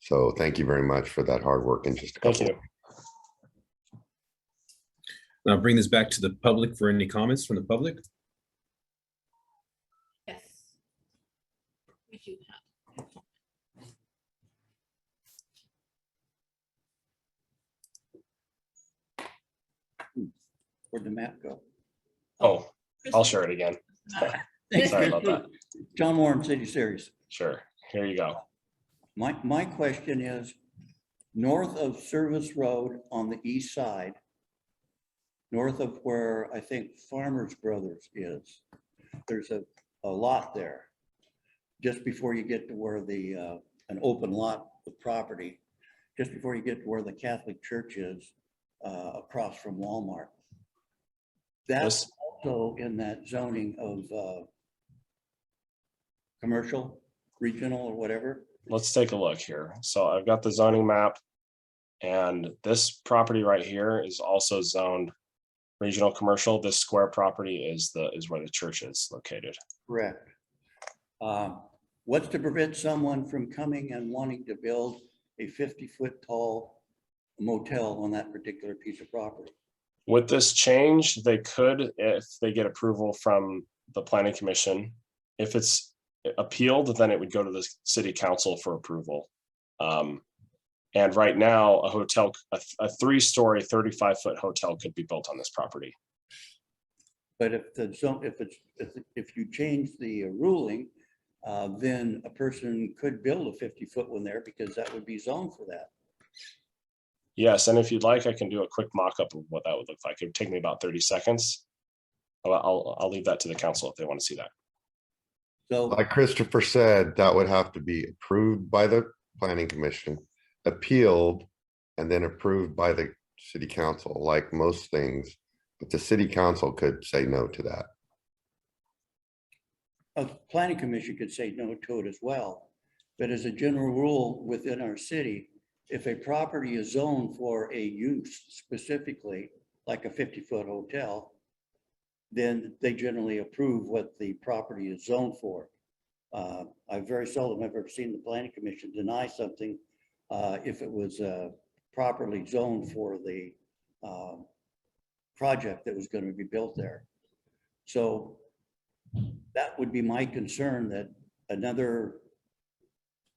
So thank you very much for that hard work in just a couple. Thank you. Now bring this back to the public for any comments from the public. Yes. We do have. Where'd the map go? Oh, I'll share it again. Sorry about that. John Warren, City Series. Sure, here you go. My question is, north of Service Road on the east side, north of where I think Farmer's Brothers is, there's a lot there. Just before you get to where an open lot of property, just before you get to where the Catholic Church is, across from Walmart. That's also in that zoning of commercial, regional, or whatever. Let's take a look here. So I've got the zoning map, and this property right here is also zoned regional commercial. This square property is where the church is located. Correct. What's to prevent someone from coming and wanting to build a 50-foot tall motel on that particular piece of property? With this change, they could, if they get approval from the planning commission. If it's appealed, then it would go to the city council for approval. And right now, a hotel, a 3-story, 35-foot hotel could be built on this property. But if the zone, if you change the ruling, then a person could build a 50-foot one there because that would be zoned for that. Yes, and if you'd like, I can do a quick mock-up of what that would look like. It would take me about 30 seconds. I'll leave that to the council if they want to see that. So, like Christopher said, that would have to be approved by the planning commission, appealed, and then approved by the city council, like most things. But the city council could say no to that. a planning commission could say no to it as well. But as a general rule within our city, if a property is zoned for a use specifically, like a 50-foot hotel, then they generally approve what the property is zoned for. I very seldom have ever seen the planning commission deny something if it was properly zoned for the project that was going to be built there. So that would be my concern, that another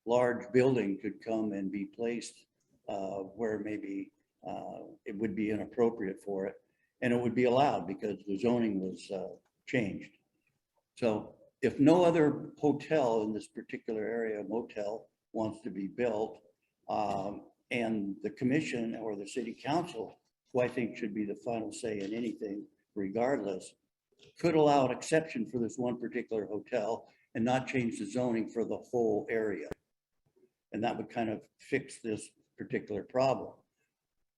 large building could come and be placed where maybe it would be inappropriate for it, and it would be allowed because the zoning was changed. So if no other hotel in this particular area, motel, wants to be built, and the commission or the city council, who I think should be the final say in anything regardless, could allow an exception for this one particular hotel and not change the zoning for the whole area. And that would kind of fix this particular problem.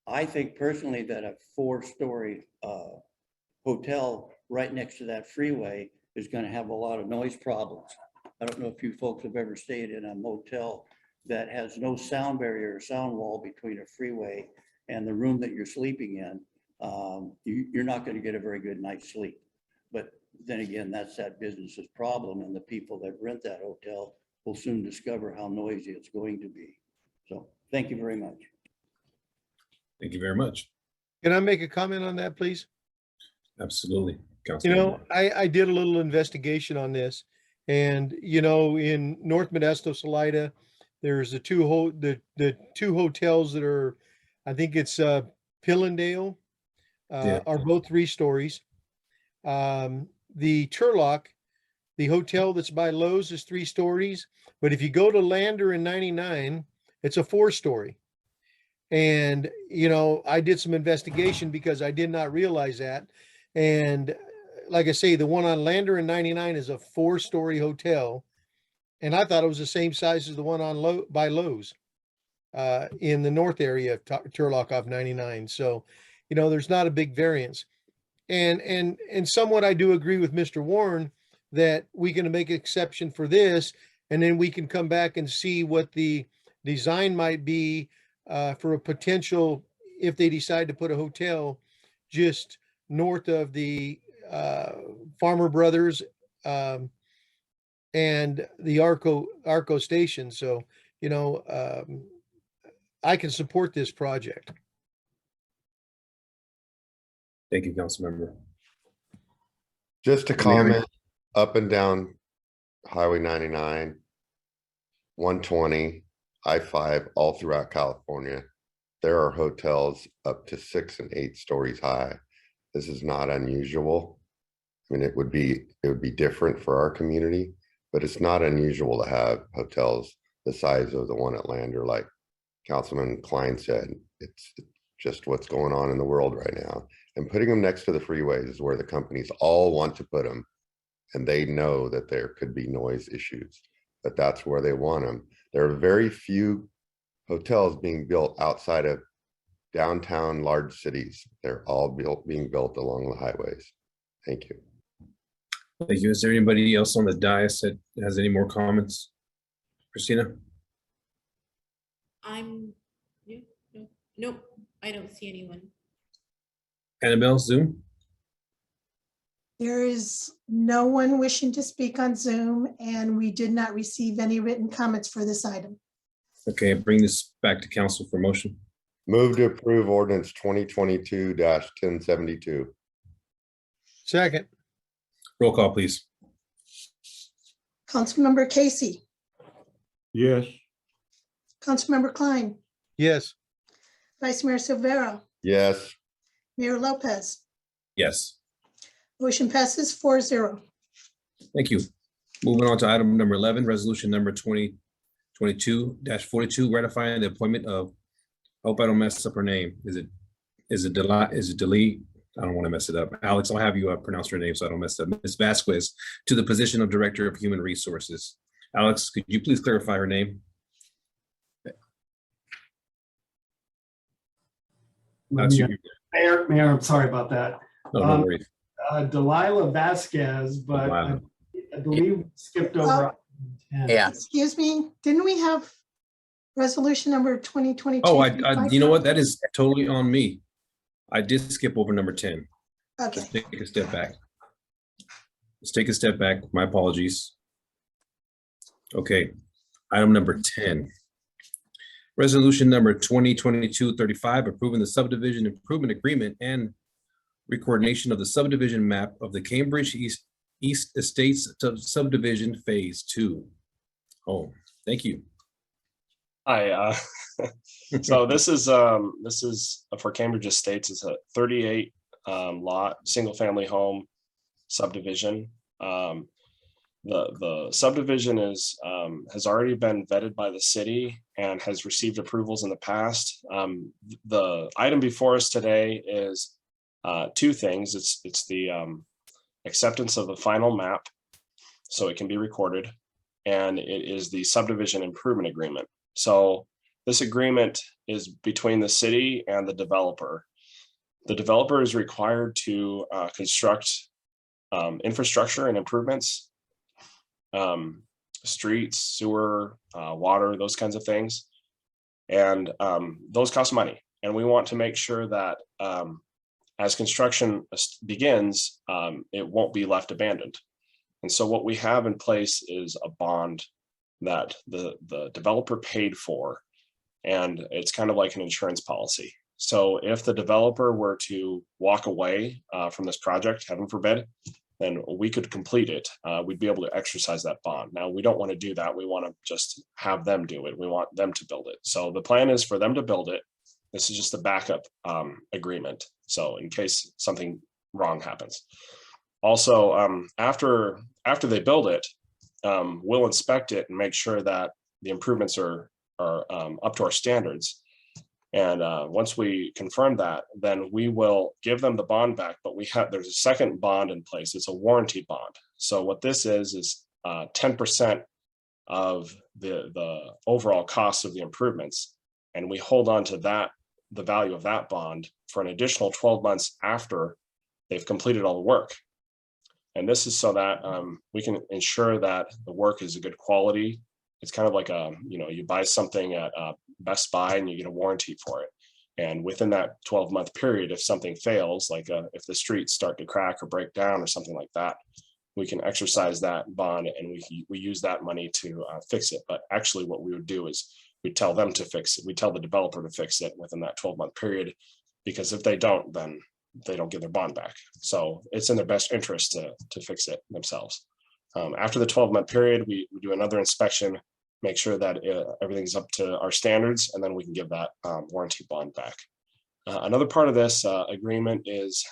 I think personally that a 4-story hotel right next to that freeway is going to have a lot of noise problems. I don't know if you folks have ever stayed in a motel that has no sound barrier or sound wall between a freeway and the room that you're sleeping in. You're not going to get a very good night's sleep. But then again, that's that business's problem, and the people that rent that hotel will soon discover how noisy it's going to be. So thank you very much. Thank you very much. Can I make a comment on that, please? Absolutely. You Councilman. know, I did a little investigation on this, and you know, in North Modesto, Salida, there's the two hotels that are, I think it's Pillendale, Yeah. are both 3 stories. The Turlock, the hotel that's by Lowe's, is 3 stories, but if you go to Lander in 99, it's a 4-story. And, you know, I did some investigation because I did not realize that. And like I say, the one on Lander in 99 is a 4-story hotel. And I thought it was the same size as the one on by Lowe's in the north area of Turlock off 99. So, you know, there's not a big variance. And somewhat I do agree with Mr. Warren that we can make an exception for this, and then we can come back and see what the design might be for a potential, if they decide to put a hotel just north of the Farmer Brothers and the Arco station. So, you know, I can support this project. Thank you, Councilmember. Just a comment, up and down Highway 99, 120, I-5, all throughout California, there are hotels up to 6 and 8 stories high. This is not unusual. I mean, it would be different for our community, but it's not unusual to have hotels the size of the one at Lander, like Councilman Klein said. It's just what's going on in the world right now. And putting them next to the freeways is where the companies all want to put them. And they know that there could be noise issues, but that's where they want them. There are very few hotels being built outside of downtown large cities. They're all being built along the highways. Thank you. Thank you. Is there anybody else on the dais that has any more comments? Christina? Nope, I don't see anyone. Annabelle, Zoom? There is no one wishing to speak on Zoom, and we did not receive any written comments for this item. Okay, bring this back to council for motion. Move to approve ordinance 2022-1072. Second. Roll call, please. Councilmember Casey, Yes. Councilmember Klein, Yes. Vice Mayor Silvera, Yes. Mayor Lopez. Yes, Motion passes 4-0. thank you. Moving on to item number 11, resolution number 2022-42, ratifying the appointment of, I hope I don't mess up her name. Is it Delete? I don't want to mess it up. Alex, I'll have you pronounce her name so I don't mess it up. Ms. Vasquez to the position of Director of Human Resources. Alex, could you please clarify her name? Alex, Mayor, I'm sorry about that. no worries. Delilah Vasquez, but Delilah. I believe we skipped over. Excuse me, didn't we have resolution number 2022? Oh, you know what? That is totally on me. I did skip over number 10. Okay. Let's take a step back. Let's take a step back. My apologies. Okay, item number 10. Resolution number 2022-35, approving the subdivision improvement agreement and recoordination of the subdivision map of the Cambridge East Estates subdivision phase 2. Oh, thank you. Hi, so this is for Cambridge Estates. It's a 38 lot, single family home subdivision. The subdivision has already been vetted by the city and has received approvals in the past. The item before us today is two things. It's the acceptance of the final map, so it can be recorded, and it is the subdivision improvement agreement. So this agreement is between the city and the developer. The developer is required to construct infrastructure and improvements, streets, sewer, water, those kinds of things. And those cost money. And we want to make sure that as construction begins, it won't be left abandoned. And so what we have in place is a bond that the developer paid for, and it's kind of like an insurance policy. So if the developer were to walk away from this project, heaven forbid, then we could complete it. We'd be able to exercise that bond. Now, we don't want to do that. We want to just have them do it. We want them to build it. So the plan is for them to build it. This is just a backup agreement. So in case something wrong happens. Also, after they build it, we'll inspect it and make sure that the improvements are up to our standards. And once we confirm that, then we will give them the bond back. But there's a second bond in place. It's a warranty bond. So what this is 10% of the overall cost of the improvements, and we hold on to that, the value of that bond, for an additional 12 months after they've completed all the work. And this is so that we can ensure that the work is a good quality. It's kind of like you buy something at Best Buy and you get a warranty for it. And within that 12-month period, if something fails, like if the streets start to crack or break down or something like that, we can exercise that bond and we use that money to fix it. But actually what we would do is we tell them to fix it. We tell the developer to fix it within that 12-month period, because if they don't, then they don't get their bond back. So it's in their best interest to fix it themselves. After the 12-month period, we do another inspection, make sure that everything's up to our standards, and then we can give that warranty bond back. Another part of this agreement is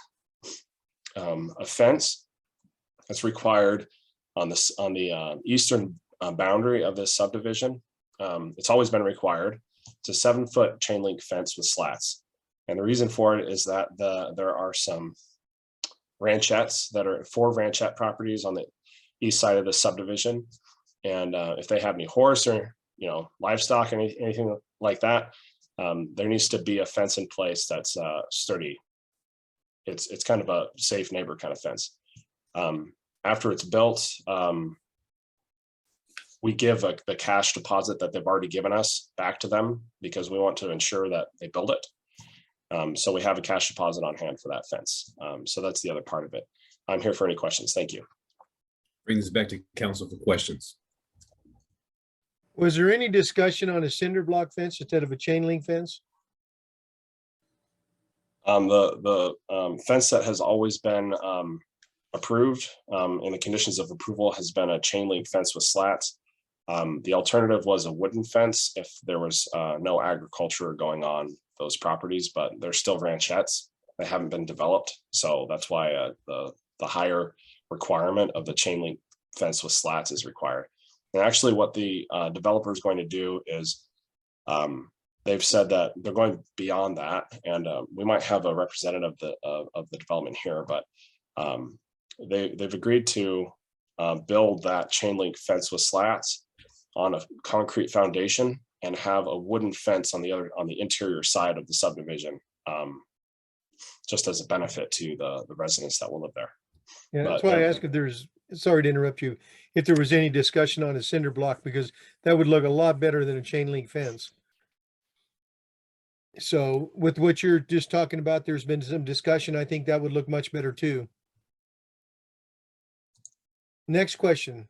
a fence that's required on the eastern boundary of this subdivision. It's always been required. It's a 7-foot chain link fence with slats. And the reason for it is that there are some ranchettes that are 4 ranchette properties on the east side of the subdivision. And if they have any horse or livestock, anything like that, there needs to be a fence in place that's sturdy. It's kind of a safe neighbor kind of fence. After it's built, we give the cash deposit that they've already given us back to them, because we want to ensure that they build it. So we have a cash deposit on hand for that fence. So that's the other part of it. I'm here for any questions. Thank you. Brings us back to council for questions. Was there any discussion on a cinder block fence instead of a chain link fence? The fence that has always been approved in the conditions of approval has been a chain link fence with slats. The alternative was a wooden fence if there was no agriculture going on those properties, but they're still ranchettes. They haven't been developed. So that's why the higher requirement of the chain link fence with slats is required. And actually what the developer is going to do is they've said that they're going beyond that, and we might have a representative of the development here, but they've agreed to build that chain link fence with slats on a concrete foundation and have a wooden fence on the interior side of the subdivision, just as a benefit to the residents that will live there. Yeah, that's But, why I asked if there's, sorry to interrupt you, if there was any discussion on a cinder block, because that would look a lot better than a chain link fence. So with what you're just talking about, there's been some discussion. I think that would look much better too. Next question.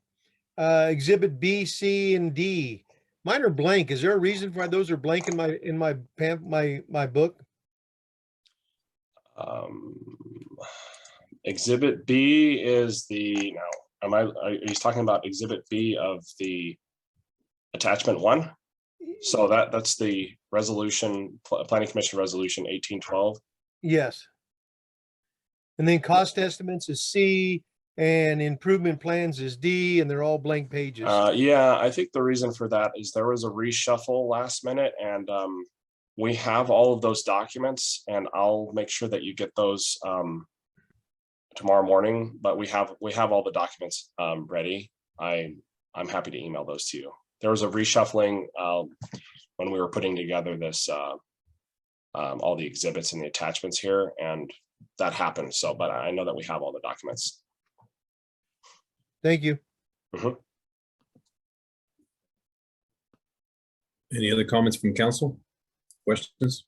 Exhibit B, C, and D. Mine are blank. Is there a reason why those are blank in my book? Exhibit B is are you talking about Exhibit B of the attachment 1? So that's the resolution, Planning Commission Resolution 1812. Yes. And then cost estimates is C, and improvement plans is D, and they're all blank pages. Yeah, I think the reason for that is there was a reshuffle last minute, and we have all of those documents, and I'll make sure that you get those tomorrow morning. But we have all the documents ready. I'm happy to email those to you. There was a reshuffling when we were putting together this all the exhibits and the attachments here, and that happened. So, but I know that we have all the documents. Thank you. Any other comments from council? Questions?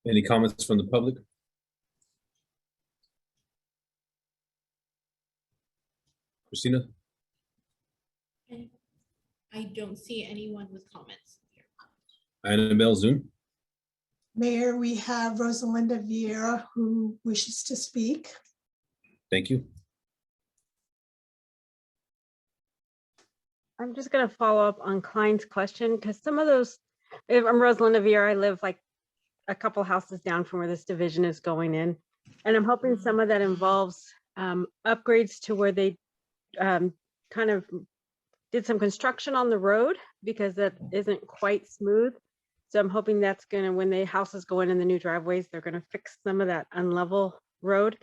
Any comments from the public? Christina? I don't see anyone with comments. Annabelle, Zoom? Mayor, we have Rosalinda Vieira who wishes to speak. Thank you. I'm just going to follow up on Klein's question, because some of those, I'm Rosalinda Vieira, I live like a couple houses down from where this division is going in. And I'm hoping some of that involves upgrades to where they kind of did some construction on the road, because that isn't quite smooth. So I'm hoping that's gonna, when the houses go in the new driveways, they're gonna fix some of that unlevel road.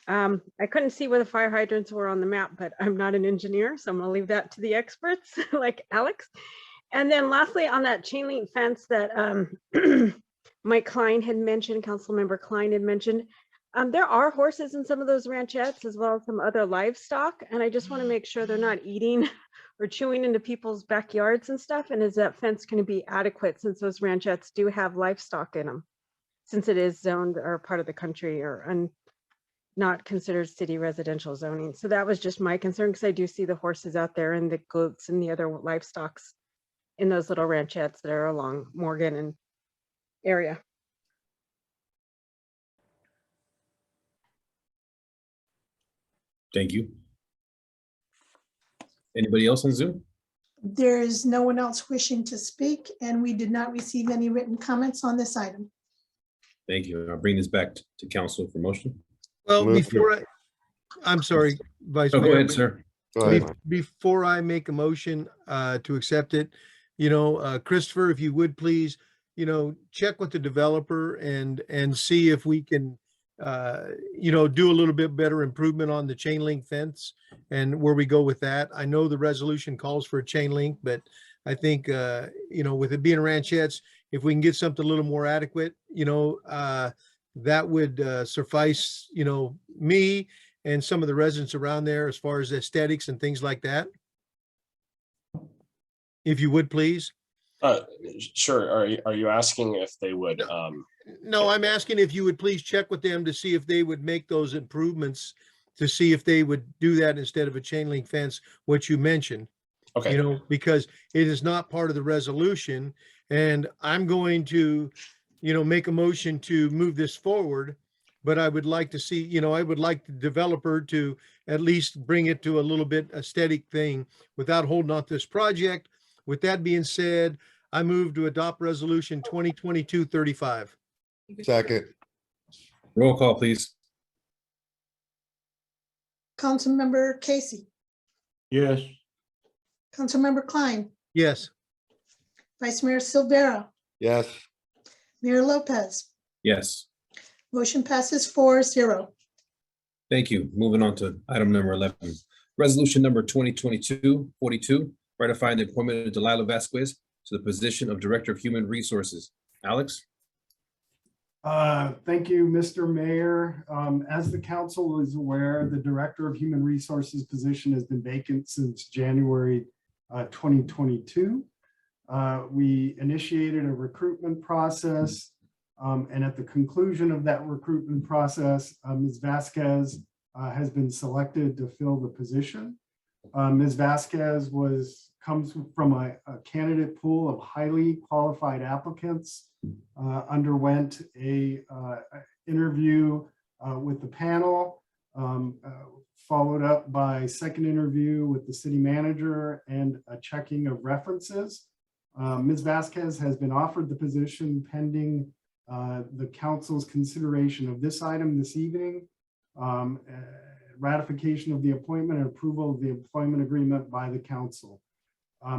I couldn't see where the fire hydrants were on the map, but I'm not an engineer, so I'm gonna leave that to the experts like Alex. And then lastly, on that chain link fence that Mike Klein had mentioned, Councilmember Klein had mentioned, there are horses in some of those ranchettes as well as some other livestock. And I just want to make sure they're not eating or chewing into people's backyards and stuff. And is that fence going to be adequate, since those ranchettes do have livestock in them, since it is zoned or part of the country or not considered city residential zoning? So that was just my concern, because I do see the horses out there and the goats and the other livestock in those little ranchettes that are along Morgan and area. Thank you. Anybody else on Zoom? There is no one else wishing to speak, and we did not receive any written comments on this item. Thank you. I'll bring this back to council for motion. Well, I'm sorry, Vice Mayor. Go ahead, sir. Before I make a motion to accept it, Christopher, if you would please, check with the developer and see if we can do a little bit better improvement on the chain link fence and where we go with that. I know the resolution calls for a chain link, but I think, with it being ranchettes, if we can get something a little more adequate, that would suffice, me and some of the residents around there as far as aesthetics and things like that. If you would, please. Sure. Are you asking if they would? No, I'm asking if you would please check with them to see if they would make those improvements, to see if they would do that instead of a chain link fence, which you mentioned. Okay. Because it is not part of the resolution, and I'm going to, make a motion to move this forward. but I would like to see, I would like the developer to at least bring it to a little bit aesthetic thing without holding off this project. With that being said, I move to adopt resolution 2022-35. Second, Roll call, please. Councilmember Casey, Yes. Councilmember Klein, Yes. Vice Mayor Silvera, yes, Mayor Lopez. Yes. Motion passes 4-0. Thank you. Moving on to item number 11. Resolution number 2022-42, ratifying the appointment of Delilah Vasquez to the position of Director of Human Resources. Alex? Thank you, Mr. Mayor. As the council is aware, the Director of Human Resources position has been vacant since January 2022. We initiated a recruitment process, and at the conclusion of that recruitment process, Ms. Vasquez has been selected to fill the position. Ms. Vasquez comes from a candidate pool of highly qualified applicants, underwent a interview with the panel, followed up by second interview with the city manager and a checking of references. Ms. Vasquez has been offered the position pending the council's consideration of this item this evening, ratification of the appointment and approval of the employment agreement by the council.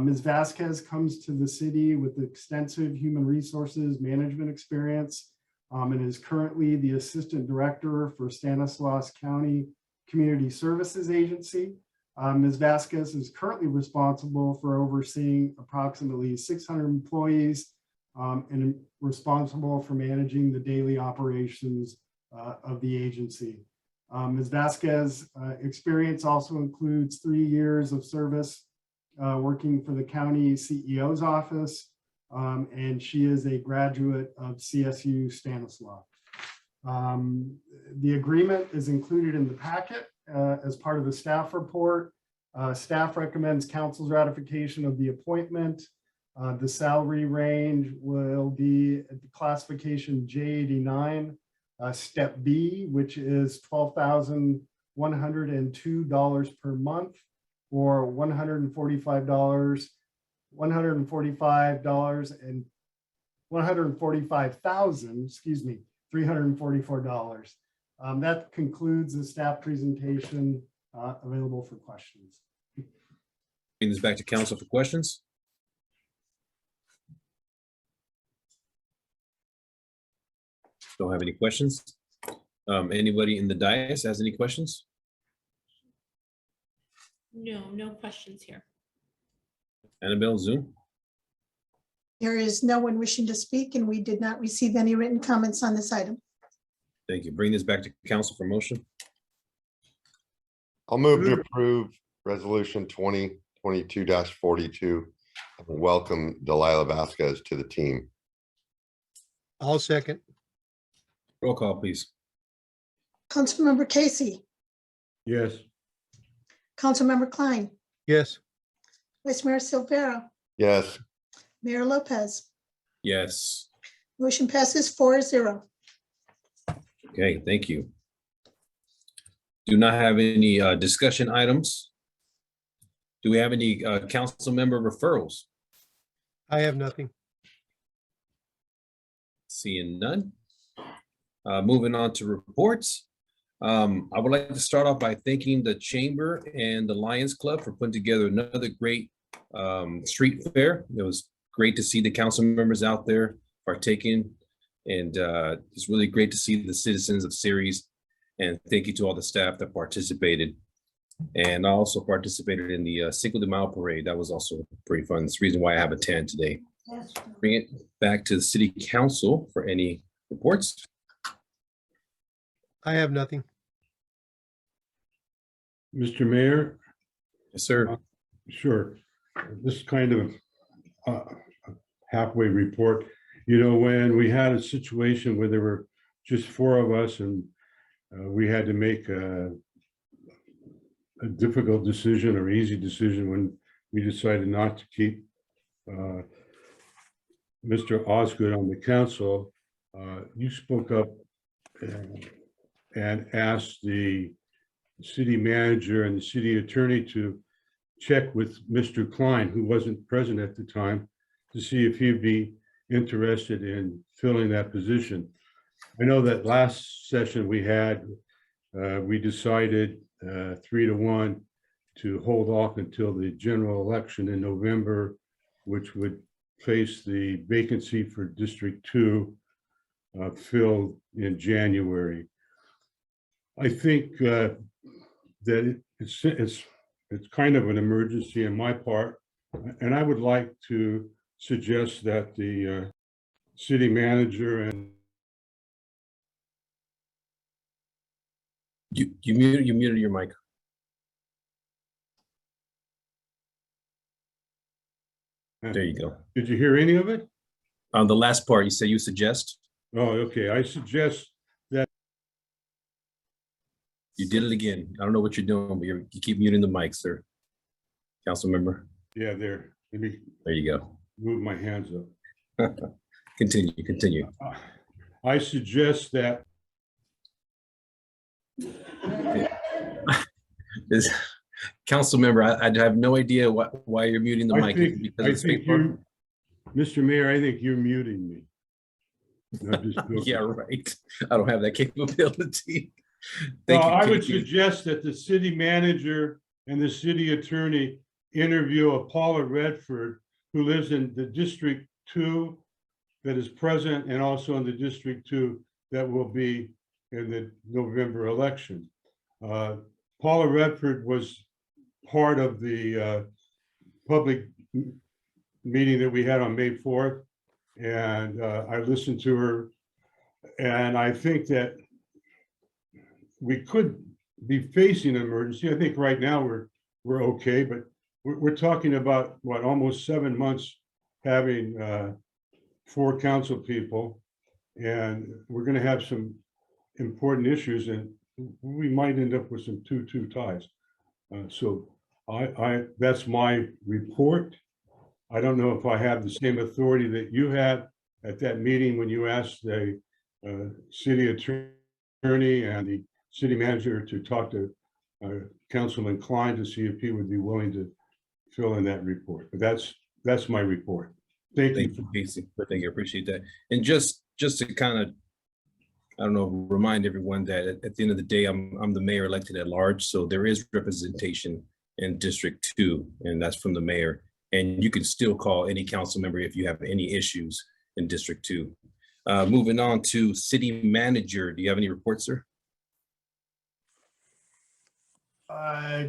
Ms. Vasquez comes to the city with extensive human resources management experience and is currently the Assistant Director for Stanislaus County Community Services Agency. Ms. Vasquez is currently responsible for overseeing approximately 600 employees and responsible for managing the daily operations of the agency. Ms. Vasquez experience also includes 3 years of service working for the county CEO's office, and she is a graduate of CSU Stanislaus. The agreement is included in the packet as part of the staff report. Staff recommends council's ratification of the appointment. The salary range will be at the classification J89, step B, which is $12,102 per month, or $145,344. That concludes the staff presentation, available for questions. Bring this back to council for questions. Don't have any questions. Anybody in the dais has any questions? No questions here. Annabelle, Zoom? There is no one wishing to speak, and we did not receive any written comments on this item. Thank you. Bring this back to council for motion. I'll move to approve resolution 2022-42. Welcome Delilah Vasquez to the team. I'll second. Roll call, please. Councilmember Casey, Yes. Councilmember Klein, Yes. Vice Mayor Silvera, Yes, Mayor Lopez. Yes. Motion passes 4-0. Okay, thank you. Do not have any discussion items. Do we have any council member referrals? I have nothing. Seeing none. Moving on to reports. I would like to start off by thanking the Chamber and the Lions Club for putting together another great street fair. It was great to see the council members out there partaking, and it's really great to see the citizens of Ceres. And thank you to all the staff that participated. And I also participated in the Cinco de Mayo parade. That was also pretty fun. It's the reason why I have a tan today. Bring it back to the city council for any reports. I have nothing. Mr. Mayor? Yes, sir. Sure. This is kind of a halfway report. You know, when we had a situation where there were just 4 of us and we had to make a difficult decision or easy decision when we decided not to keep Mr. Osgood on the council, you spoke up and asked the city manager and the city attorney to check with Mr. Klein, who wasn't present at the time, to see if he'd be interested in filling that position. I know that last session we had, we decided 3-1 to hold off until the general election in November, which would place the vacancy for District 2 filled in January. I think that it's kind of an emergency on my part, and I would like to suggest that the city manager and You muted your mic. There you go. Did you hear any of it? On the last part, you said you suggest. Oh, okay. I suggest that. You did it again. I don't know what you're doing, but you keep muting the mic, sir. Council member. Yeah, there. Let me. There you go. Move my hands up. Continue. I suggest that. This council member, I have no idea why you're muting the mic. Mr. Mayor, I think you're muting me. Yeah, right. I don't have that capability. No, I would suggest that the city manager and the city attorney interview a Paula Redford, who lives in the District 2 that is present, and also in the District 2 that will be in the November election. Paula Redford was part of the public meeting that we had on May 4th, and I listened to her, and I think that we could be facing an emergency. I think right now we're okay, but we're talking about what, almost 7 months having 4 council people, and we're going to have some important issues, and we might end up with some 2-2 ties. So that's my report. I don't know if I have the same authority that you had at that meeting when you asked the city attorney and the city manager to talk to Councilman Klein to see if he would be willing to fill in that report. But that's my report. Thank you. Casey. Thank you. I appreciate that. And just to kind of, I don't know, remind everyone that at the end of the day, I'm the mayor elected at large. So there is representation in District 2, and that's from the mayor. And you can still call any council member if you have any issues in District 2. Moving on to city manager. Do you have any reports, sir?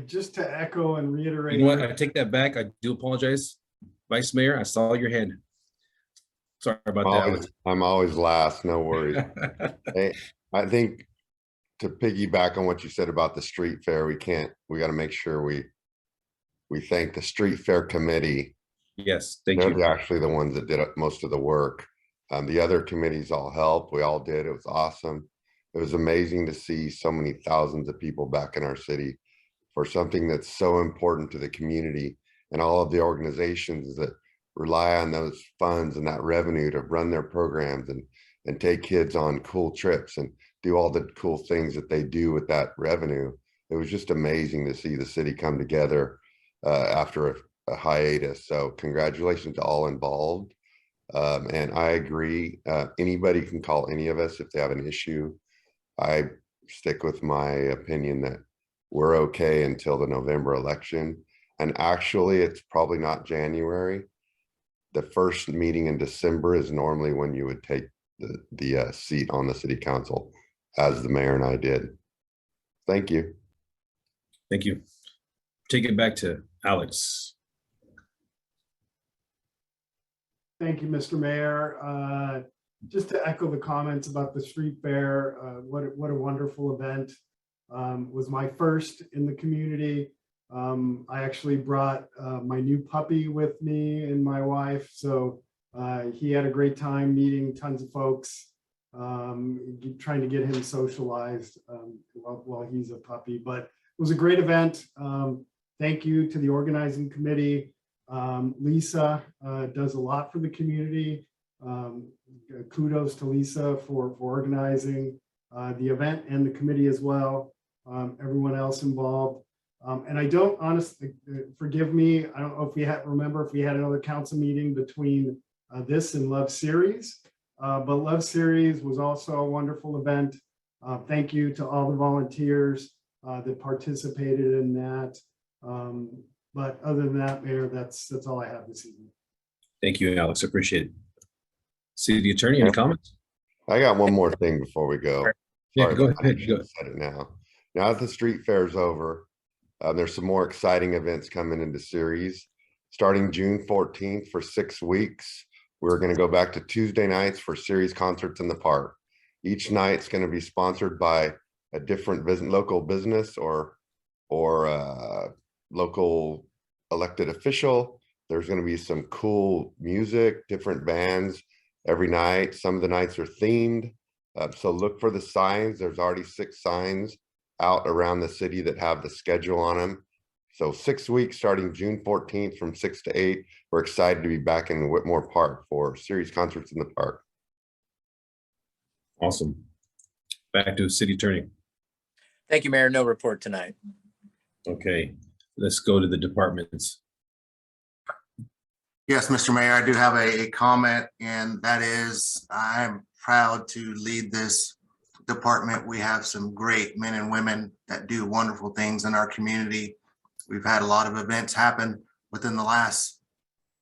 Just to echo and reiterate. You know what? I take that back. I do apologize. Vice Mayor, I saw your hand. Sorry about that. I'm always last, no worries. Hey, I think to piggyback on what you said about the street fair, we got to make sure we thank the street fair committee. Yes, thank you. They're actually the ones that did most of the work. The other committees all helped. We all did. It was awesome. It was amazing to see so many thousands of people back in our city for something that's so important to the community and all of the organizations that rely on those funds and that revenue to run their programs and take kids on cool trips and do all the cool things that they do with that revenue. It was just amazing to see the city come together after a hiatus. So congratulations to all involved. And I agree, anybody can call any of us if they have an issue. I stick with my opinion that we're okay until the November election. And actually, it's probably not January. The first meeting in December is normally when you would take the seat on the city council, as the mayor and I did. Thank you. Thank you. Take it back to Alex. Thank you, Mr. Mayor. Just to echo the comments about the street fair, what a wonderful event. Was my first in the community. I actually brought my new puppy with me and my wife. So he had a great time meeting tons of folks, trying to get him socialized while he's a puppy. But it was a great event. Thank you to the organizing committee. Lisa does a lot for the community. Kudos to Lisa for organizing. the event and the committee as well, everyone else involved. And I don't honestly, forgive me, I don't know if we remember if we had another council meeting between this and Love Series, but Love Series was also a wonderful event. Thank you to all the volunteers that participated in that. But other than that, Mayor, that's all I have this evening. Thank you, Alex. Appreciate it. City Attorney, any comments? I got one more thing before we go. Yeah, Sorry, go I ahead. should have said it now. Now that the street fair is over, there's some more exciting events coming into series. Starting June 14th for 6 weeks, we're going to go back to Tuesday nights for series concerts in the park. Each night's going to be sponsored by a different local business or local elected official. There's going to be some cool music, different bands every night. Some of the nights are themed. So look for the signs. There's already 6 signs out around the city that have the schedule on them. So 6 weeks starting June 14th from 6 to 8. We're excited to be back in Whitmore Park for series concerts in the park. Awesome. Back to City Attorney. Thank you, Mayor. No report tonight. Okay, let's go to the departments. Yes, Mr. Mayor, I do have a comment, and that is I'm proud to lead this department. We have some great men and women that do wonderful things in our community. We've had a lot of events happen within the last,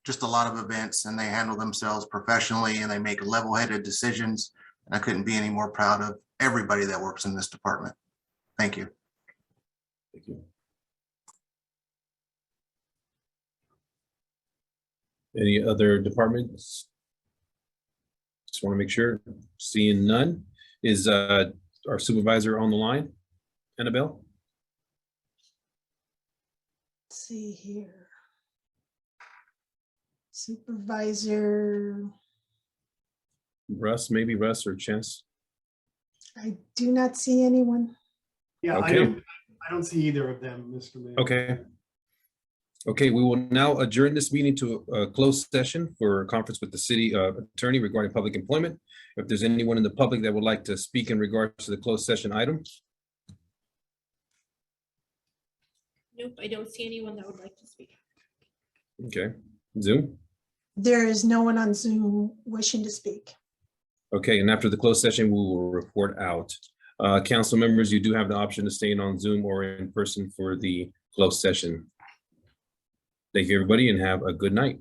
just a lot of events, and they handle themselves professionally and they make level-headed decisions. And I couldn't be any more proud of everybody that works in this department. Thank you. Thank you. Any other departments? Just want to make sure. Seeing none. Is our supervisor on the line? Annabelle? Let's see here. Supervisor, Russ, maybe Russ or Chance? I do not see anyone. Yeah, Okay. I don't see either of them, Mr. Mayor. Okay. Okay, we will now adjourn this meeting to a closed session for a conference with the city attorney regarding public employment. If there's anyone in the public that would like to speak in regards to the closed session item. Nope, I don't see anyone that would like to speak. Okay, Zoom. There is no one on Zoom wishing to speak. Okay, and after the closed session, we will report out. Council members, you do have the option to stay on Zoom or in person for the closed session. Thank you, everybody, and have a good night.